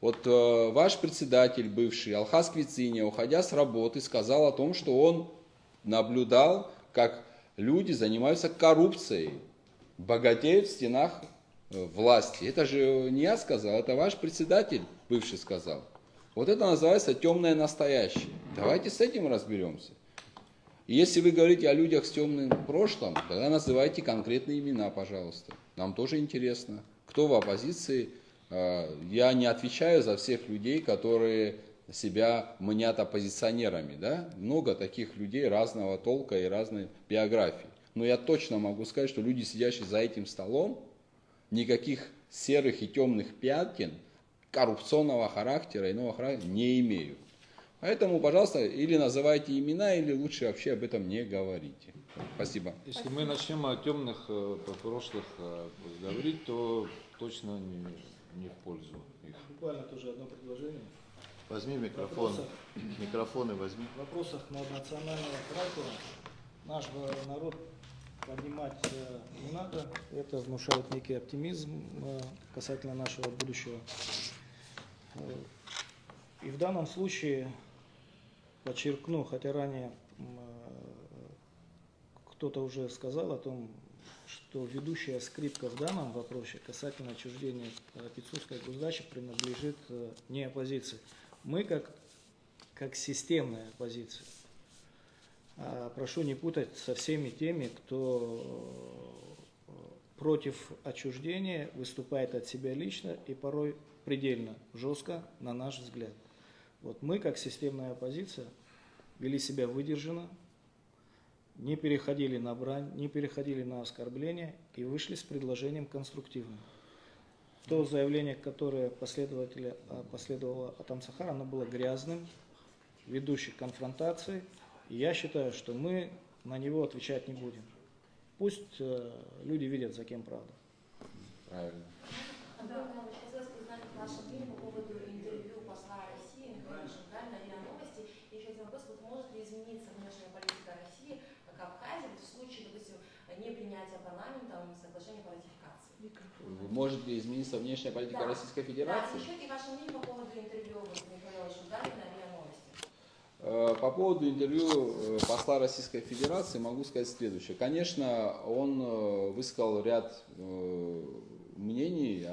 Вот ваш председатель бывший, Алхаз Квициня, уходя с работы, сказал о том, что он наблюдал, как люди занимаются коррупцией, богатеют в стенах власти. Это же не я сказал, это ваш председатель бывший сказал. Вот это называется темное настоящее. Давайте с этим разберемся. И если вы говорите о людях с темным прошлым, тогда называйте конкретные имена, пожалуйста. Нам тоже интересно, кто в оппозиции. Я не отвечаю за всех людей, которые себя мнят оппозиционерами. Да? Много таких людей разного толка и разной биографии. Но я точно могу сказать, что люди, сидящие за этим столом, никаких серых и темных пятен коррупционного характера, иного характера не имеют. Поэтому, пожалуйста, или называйте имена, или лучше вообще об этом не говорите. Спасибо. Если мы начнем о темных прошлых говорить, то точно не в пользу их. Буквально тоже одно предложение. Возьми микрофон. Микрофоны возьми. В вопросах наднационального характера наш народ поднимать не надо. Это внушает некий оптимизм касательно нашего будущего. И в данном случае подчеркну, хотя ранее кто-то уже сказал о том, что ведущая скрипка в данном вопросе касательно отчуждения Пицунской госдачи принадлежит не оппозиции. Мы как системная оппозиция. Прошу не путать со всеми теми, кто против отчуждения выступает от себя лично и порой предельно жестко, на наш взгляд. Вот мы, как системная оппозиция, вели себя выдержанно, не переходили на брань, не переходили на оскорбления и вышли с предложением конструктивным. То заявление, которое последовало от Амсахара, оно было грязным, ведущим к конфронтации. И я считаю, что мы на него отвечать не будем. Пусть люди видят, за кем правда. Правильно. Хотелось бы узнать ваше мнение по поводу интервью посла России Михаила Шенкаля на РИА Новости. И еще один вопрос, вот может ли измениться внешняя политика России, как Абхазии, в случае, допустим, непринятия парламентом соглашения по ратификации? Может ли измениться внешняя политика Да. Российской Да, Федерации? еще и ваше мнение по поводу интервью вот Михаила Шугарина на РИА Новости. По поводу интервью посла Российской Федерации могу сказать следующее. Конечно, он высказал ряд мнений,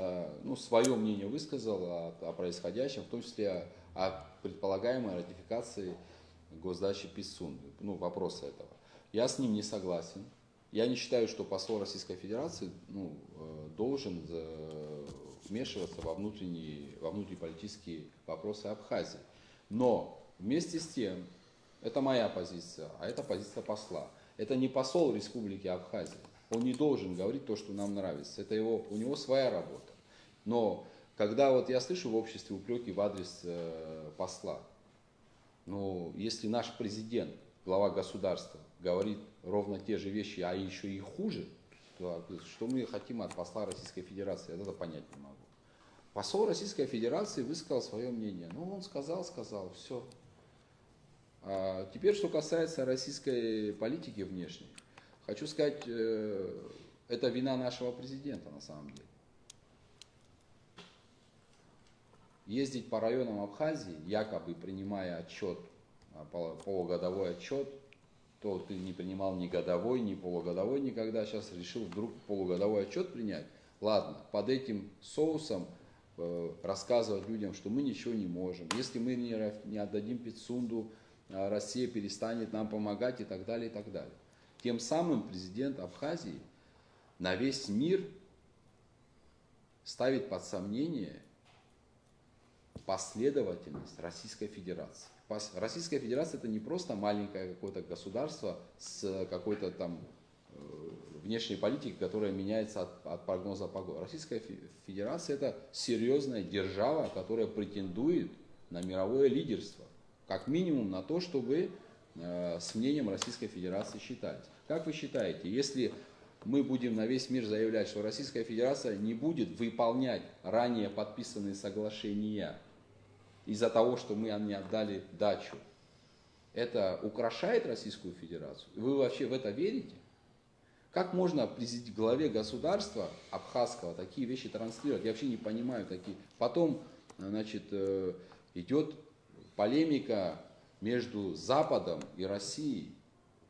ну, свое мнение высказал о происходящем, в том числе о предполагаемой ратификации госдачи ПИСУН, ну, вопроса этого. Я с ним не согласен. Я не считаю, что посол Российской Федерации должен вмешиваться во внутриполитические вопросы Абхазии. Но вместе с тем, это моя позиция, а это позиция посла. Это не посол Республики Абхазия. Он не должен говорить то, что нам нравится. Это у него своя работа. Но когда вот я слышу в обществе упреки в адрес посла, но если наш президент, глава государства, говорит ровно те же вещи, а еще и хуже, то что мы хотим от посла Российской Федерации, я это понять не могу. Посол Российской Федерации высказал свое мнение. Ну, он сказал, все. А теперь, что касается российской политики внешней, хочу сказать, это вина нашего президента на самом деле. Ездить по районам Абхазии, якобы принимая отчет, полугодовой отчет, то ты не принимал ни годовой, ни полугодовой никогда, сейчас решил вдруг полугодовой отчет принять. Ладно, под этим соусом рассказывать людям, что мы ничего не можем. Если мы не отдадим Пицунду, Россия перестанет нам помогать и так далее, и так далее. Тем самым президент Абхазии на весь мир ставит под сомнение последовательность Российской Федерации. Российская Федерация это не просто маленькое какое-то государство с какой-то там внешней политикой, которая меняется от прогноза погоды. Российская Федерация это серьезная держава, которая претендует на мировое лидерство. Как минимум на то, чтобы с мнением Российской Федерации считались. Как вы считаете, если мы будем на весь мир заявлять, что Российская Федерация не будет выполнять ранее подписанные соглашения из-за того, что мы не отдали дачу, это украшает Российскую Федерацию? Вы вообще в это верите? Как можно главе государства абхазского такие вещи транслировать? Я вообще не понимаю такие. Потом, значит, идет полемика между Западом и Россией.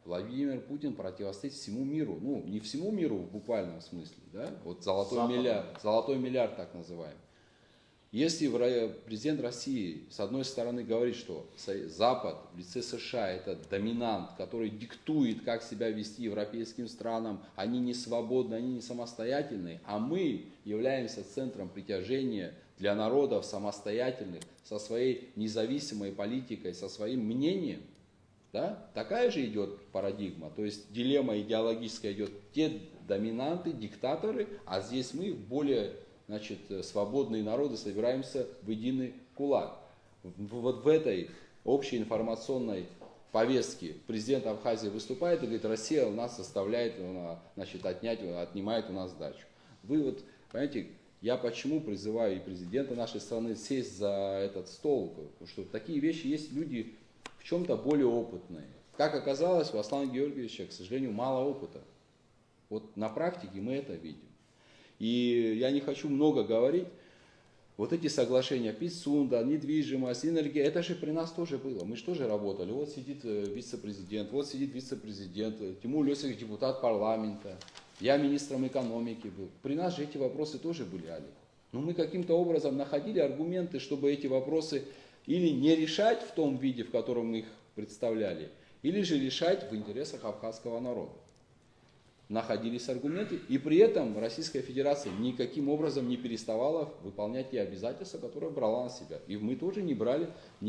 Владимир Путин противостоит всему миру. Ну, не всему миру в буквальном смысле, да? Вот золотой миллиард так называемый. Если президент России с одной стороны говорит, что Запад в лице США это доминант, который диктует, как себя вести европейским странам, они не свободны, они не самостоятельны, а мы являемся центром притяжения для народов самостоятельных, со своей независимой политикой, со своим мнением, да? Такая же идет парадигма, то есть дилемма идеологическая идет, те доминанты, диктаторы, а здесь мы более, значит, свободные народы собираемся в единый кулак. Вот в этой общей информационной повестке президент Абхазии выступает и говорит, Россия у нас заставляет, значит, отнимает у нас дачу. Вы вот, понимаете, я почему призываю и президента нашей страны сесть за этот стол, потому что такие вещи есть люди в чем-то более опытные. Как оказалось, у Аслана Георгиевича, к сожалению, мало опыта. Вот на практике мы это видим. И я не хочу много говорить. Вот эти соглашения, Пицунда, недвижимость, энергия, это же при нас тоже было. Мы же тоже работали. Вот сидит вице-президент, вот сидит вице-президент, Тимур Лесик, депутат парламента. Я министром экономики был. При нас же эти вопросы тоже были, Олег. Но мы каким-то образом находили аргументы, чтобы эти вопросы или не решать в том виде, в котором мы их представляли, или же решать в интересах абхазского народа. Находились аргументы, и при этом Российская Федерация никаким образом не переставала выполнять те обязательства, которые брала на себя. И мы тоже не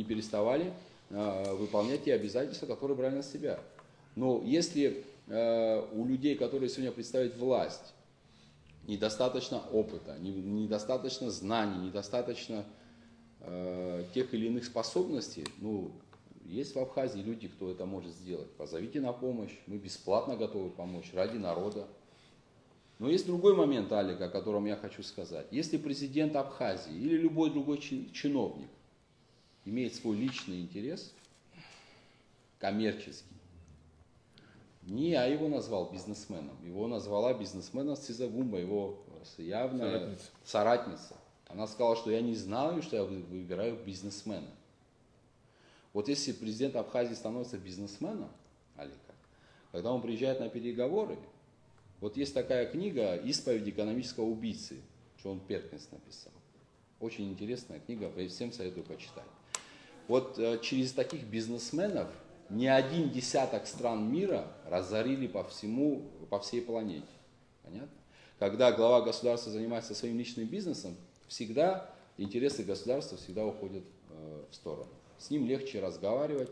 переставали выполнять те обязательства, которые брали на себя. Но если у людей, которые сегодня представляют власть, недостаточно опыта, недостаточно знаний, недостаточно тех или иных способностей, ну, есть в Абхазии люди, кто это может сделать. Позовите на помощь, мы бесплатно готовы помочь ради народа. Но есть другой момент, Алик, о котором я хочу сказать. Если президент Абхазии или любой другой чиновник имеет свой личный интерес, коммерческий, не я его назвал бизнесменом, его назвала бизнесменом Цизагумба, его явная Соратница. соратница. Она сказала, что я не знаю, что я выбираю бизнесмена. Вот если президент Абхазии становится бизнесменом, Алика, когда он приезжает на переговоры, вот есть такая книга «Исповедь экономического убийцы», Джон Перкинс написал. Очень интересная книга, всем советую почитать. Вот через таких бизнесменов не один десяток стран мира разорили по всей планете. Понятно? Когда глава государства занимается своим личным бизнесом, всегда интересы государства всегда уходят в сторону. С ним легче разговаривать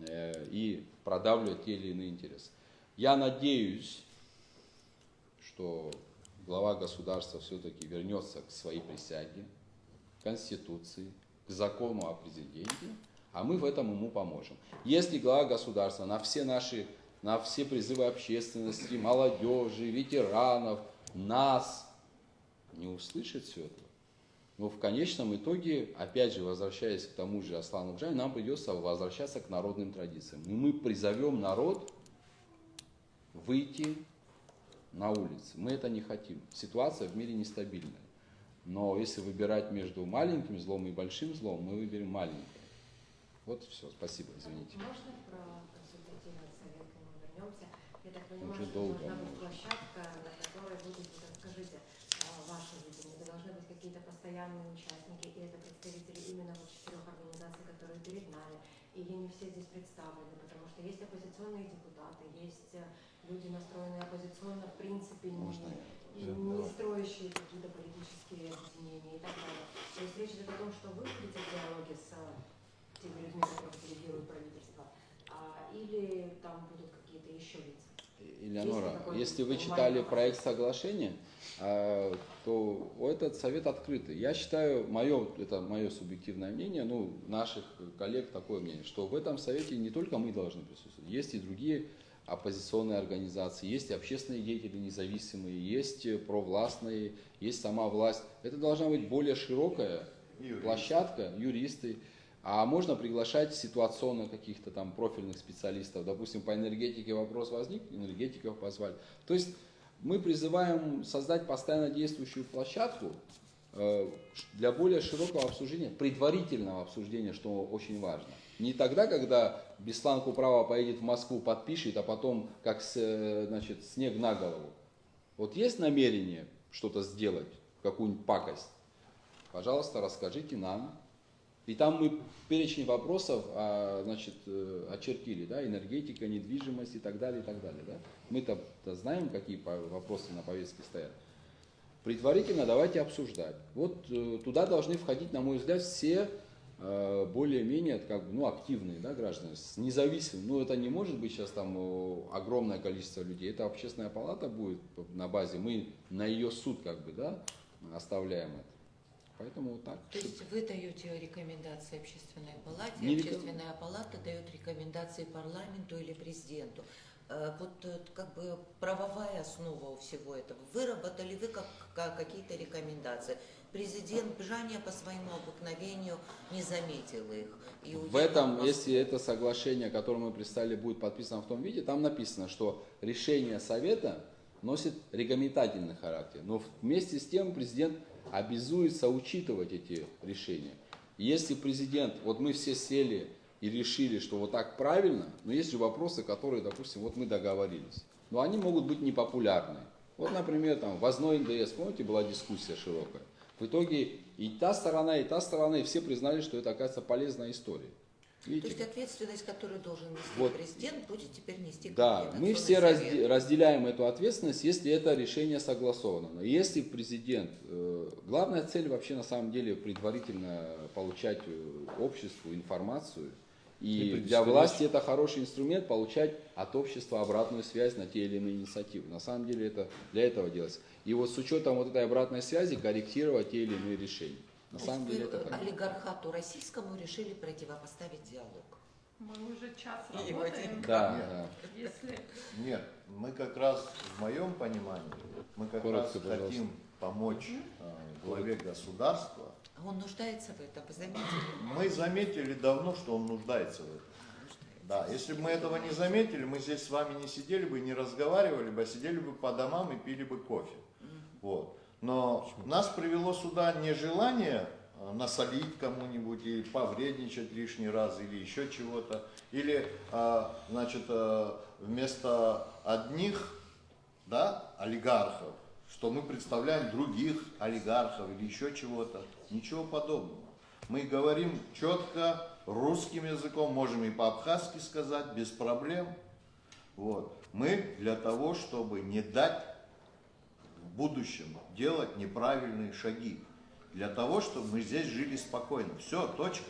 и продавливать те или иные интересы. Я надеюсь, что глава государства все-таки вернется к своей присяге, к Конституции, к закону о президенте, а мы в этом ему поможем. Если глава государства на все призывы общественности, молодежи, ветеранов, нас не услышит все это, но в конечном итоге, опять же, возвращаясь к тому же Аслану Бжане, нам придется возвращаться к народным традициям. И мы призовем народ выйти на улицы. Мы это не хотим. Ситуация в мире нестабильная. Но если выбирать между маленьким злом и большим злом, мы выберем маленькое. Вот все. Спасибо. Извините. Можно про консультативный совет к нему вернемся? Я так понимаю, Уже что долго. должна быть площадка, на которой будет, скажите, ваше видение, должны быть какие-то постоянные участники, и это представители именно вот 4 организаций, которые перед нами, или не все здесь представлены, потому что есть оппозиционные депутаты, есть люди, настроенные оппозиционно, в принципе, не строящие какие-то политические объединения и так далее. То есть речь идет о том, что вы будете в диалоге с теми людьми, которые делегируют правительство, или там будут какие-то еще лица? Элеонора, если вы читали проект соглашения, то этот совет открытый. Я считаю, это мое субъективное мнение, наших коллег такое мнение, что в этом совете не только мы должны присутствовать, есть и другие оппозиционные организации, есть общественные деятели независимые, есть провластные, есть сама власть. Это должна быть более широкая площадка, юристы. А можно приглашать ситуационно каких-то там профильных специалистов. Допустим, по энергетике вопрос возник, энергетиков позвали. То есть мы призываем создать постоянно действующую площадку для более широкого обсуждения, предварительного обсуждения, что очень важно. Не тогда, когда Беслан Куправа поедет в Москву, подпишет, а потом как снег на голову. Вот есть намерение что-то сделать, какую-нибудь пакость, пожалуйста, расскажите нам. И там мы перечень вопросов очертили, да, энергетика, недвижимость и так далее, и так далее. Да? Мы-то знаем, какие вопросы на повестке стоят. Предварительно давайте обсуждать. Вот туда должны входить, на мой взгляд, все более-менее активные, да, граждане, с независимым. Это не может быть сейчас там огромное количество людей. Это общественная палата будет на базе, мы на ее суд оставляем это. Поэтому вот так. То есть вы даете рекомендации общественной палате, Не общественная палата дает рекомендации парламенту или президенту. Вот правовая основа у всего этого. Выработали вы какие-то рекомендации? Президент Бжане по своему обыкновению не заметил их. И в этом, если это соглашение, которое мы представили, будет подписано в том виде, там написано, что решение Совета носит рекомендательный характер. Но вместе с тем президент обязуется учитывать эти решения. Если президент, вот мы все сели и решили, что вот так правильно, но есть же вопросы, которые, допустим, вот мы договорились, но они могут быть непопулярны. Вот, например, там ввозной НДС, помните, была дискуссия широкая. В итоге и та сторона, и все признали, что это, оказывается, полезная история. Видите? То есть ответственность, которую должен нести президент, будет теперь нести Да, мы все разделяем эту ответственность, если это решение согласовано. Но если президент, главная цель вообще на самом деле предварительно получать обществу информацию, и для власти это хороший инструмент получать от общества обратную связь на те или иные инициативы. На самом деле это для этого делается. И вот с учетом вот этой обратной связи корректировать те или иные решения. На самом деле это так. Олигархату российскому решили противопоставить диалог. Мы уже час работаем. Да. Если... Нет, мы как раз, в моем понимании, мы как раз хотим помочь главе государства. Он нуждается в этом, вы заметили? Мы заметили давно, что он нуждается в этом. Да, если бы мы этого не заметили, мы здесь с вами не сидели бы, не разговаривали бы, а сидели бы по домам и пили бы кофе. Вот. Но нас привело сюда не желание насолить кому-нибудь или повредничать лишний раз или еще чего-то, или, значит, вместо одних, да, олигархов, что мы представляем других олигархов или еще чего-то. Ничего подобного. Мы говорим четко, русским языком, можем и по-абхазски сказать, без проблем. Вот. Мы для того, чтобы не дать в будущем делать неправильные шаги. Для того, чтобы мы здесь жили спокойно. Все, точка.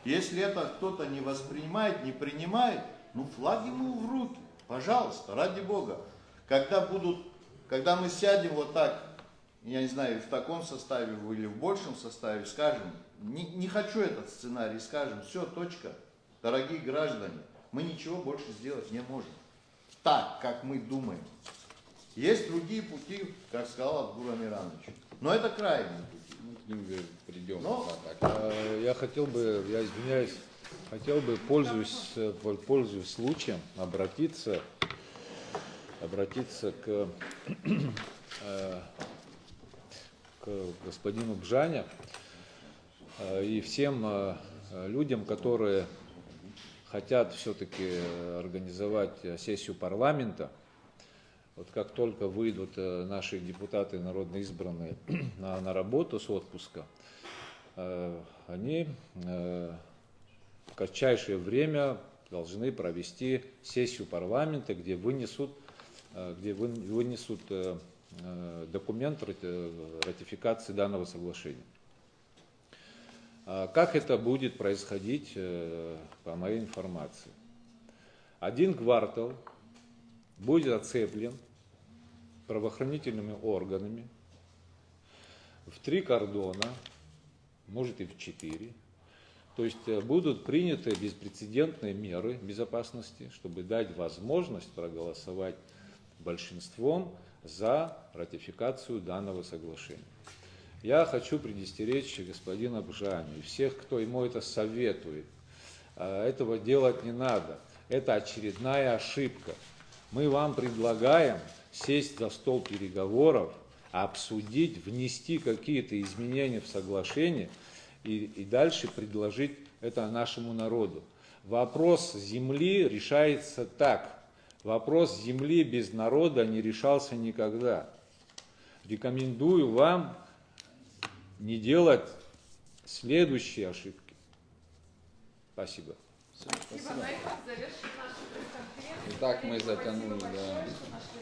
Если это кто-то не воспринимает, не принимает, ну флаг ему в руки. Пожалуйста, ради Бога. Когда мы сядем вот так, я не знаю, в таком составе или в большем составе, скажем, не хочу этот сценарий, скажем, все, точка. Дорогие граждане, мы ничего больше сделать не можем. Так, как мы думаем. Есть другие пути, как сказал Абдур Амирович. Но это крайние пути. Придем. Но- Я хотел бы, я извиняюсь, хотел бы, пользуясь случаем, обратиться к господину Бжане и всем людям, которые хотят все-таки организовать сессию парламента. Вот как только выйдут наши депутаты, народно избранные, на работу с отпуска, они в кратчайшее время должны провести сессию парламента, где вынесут документ ратификации данного соглашения. Как это будет происходить, по моей информации? 1 квартал будет оцеплен правоохранительными органами в 3 кордона, может и в 4. То есть будут приняты беспрецедентные меры безопасности, чтобы дать возможность проголосовать большинством за ратификацию данного соглашения. Я хочу предостеречь господина Бжаню и всех, кто ему это советует. Этого делать не надо. Это очередная ошибка. Мы вам предлагаем сесть за стол переговоров, обсудить, внести какие-то изменения в соглашение и дальше предложить это нашему народу. Вопрос земли решается так. Вопрос земли без народа не решался никогда. Рекомендую вам не делать следующие ошибки. Спасибо. Спасибо. На этом завершим нашу пресс-конференцию. Итак, мы Коллеги, затянули, спасибо большое, да. что нашли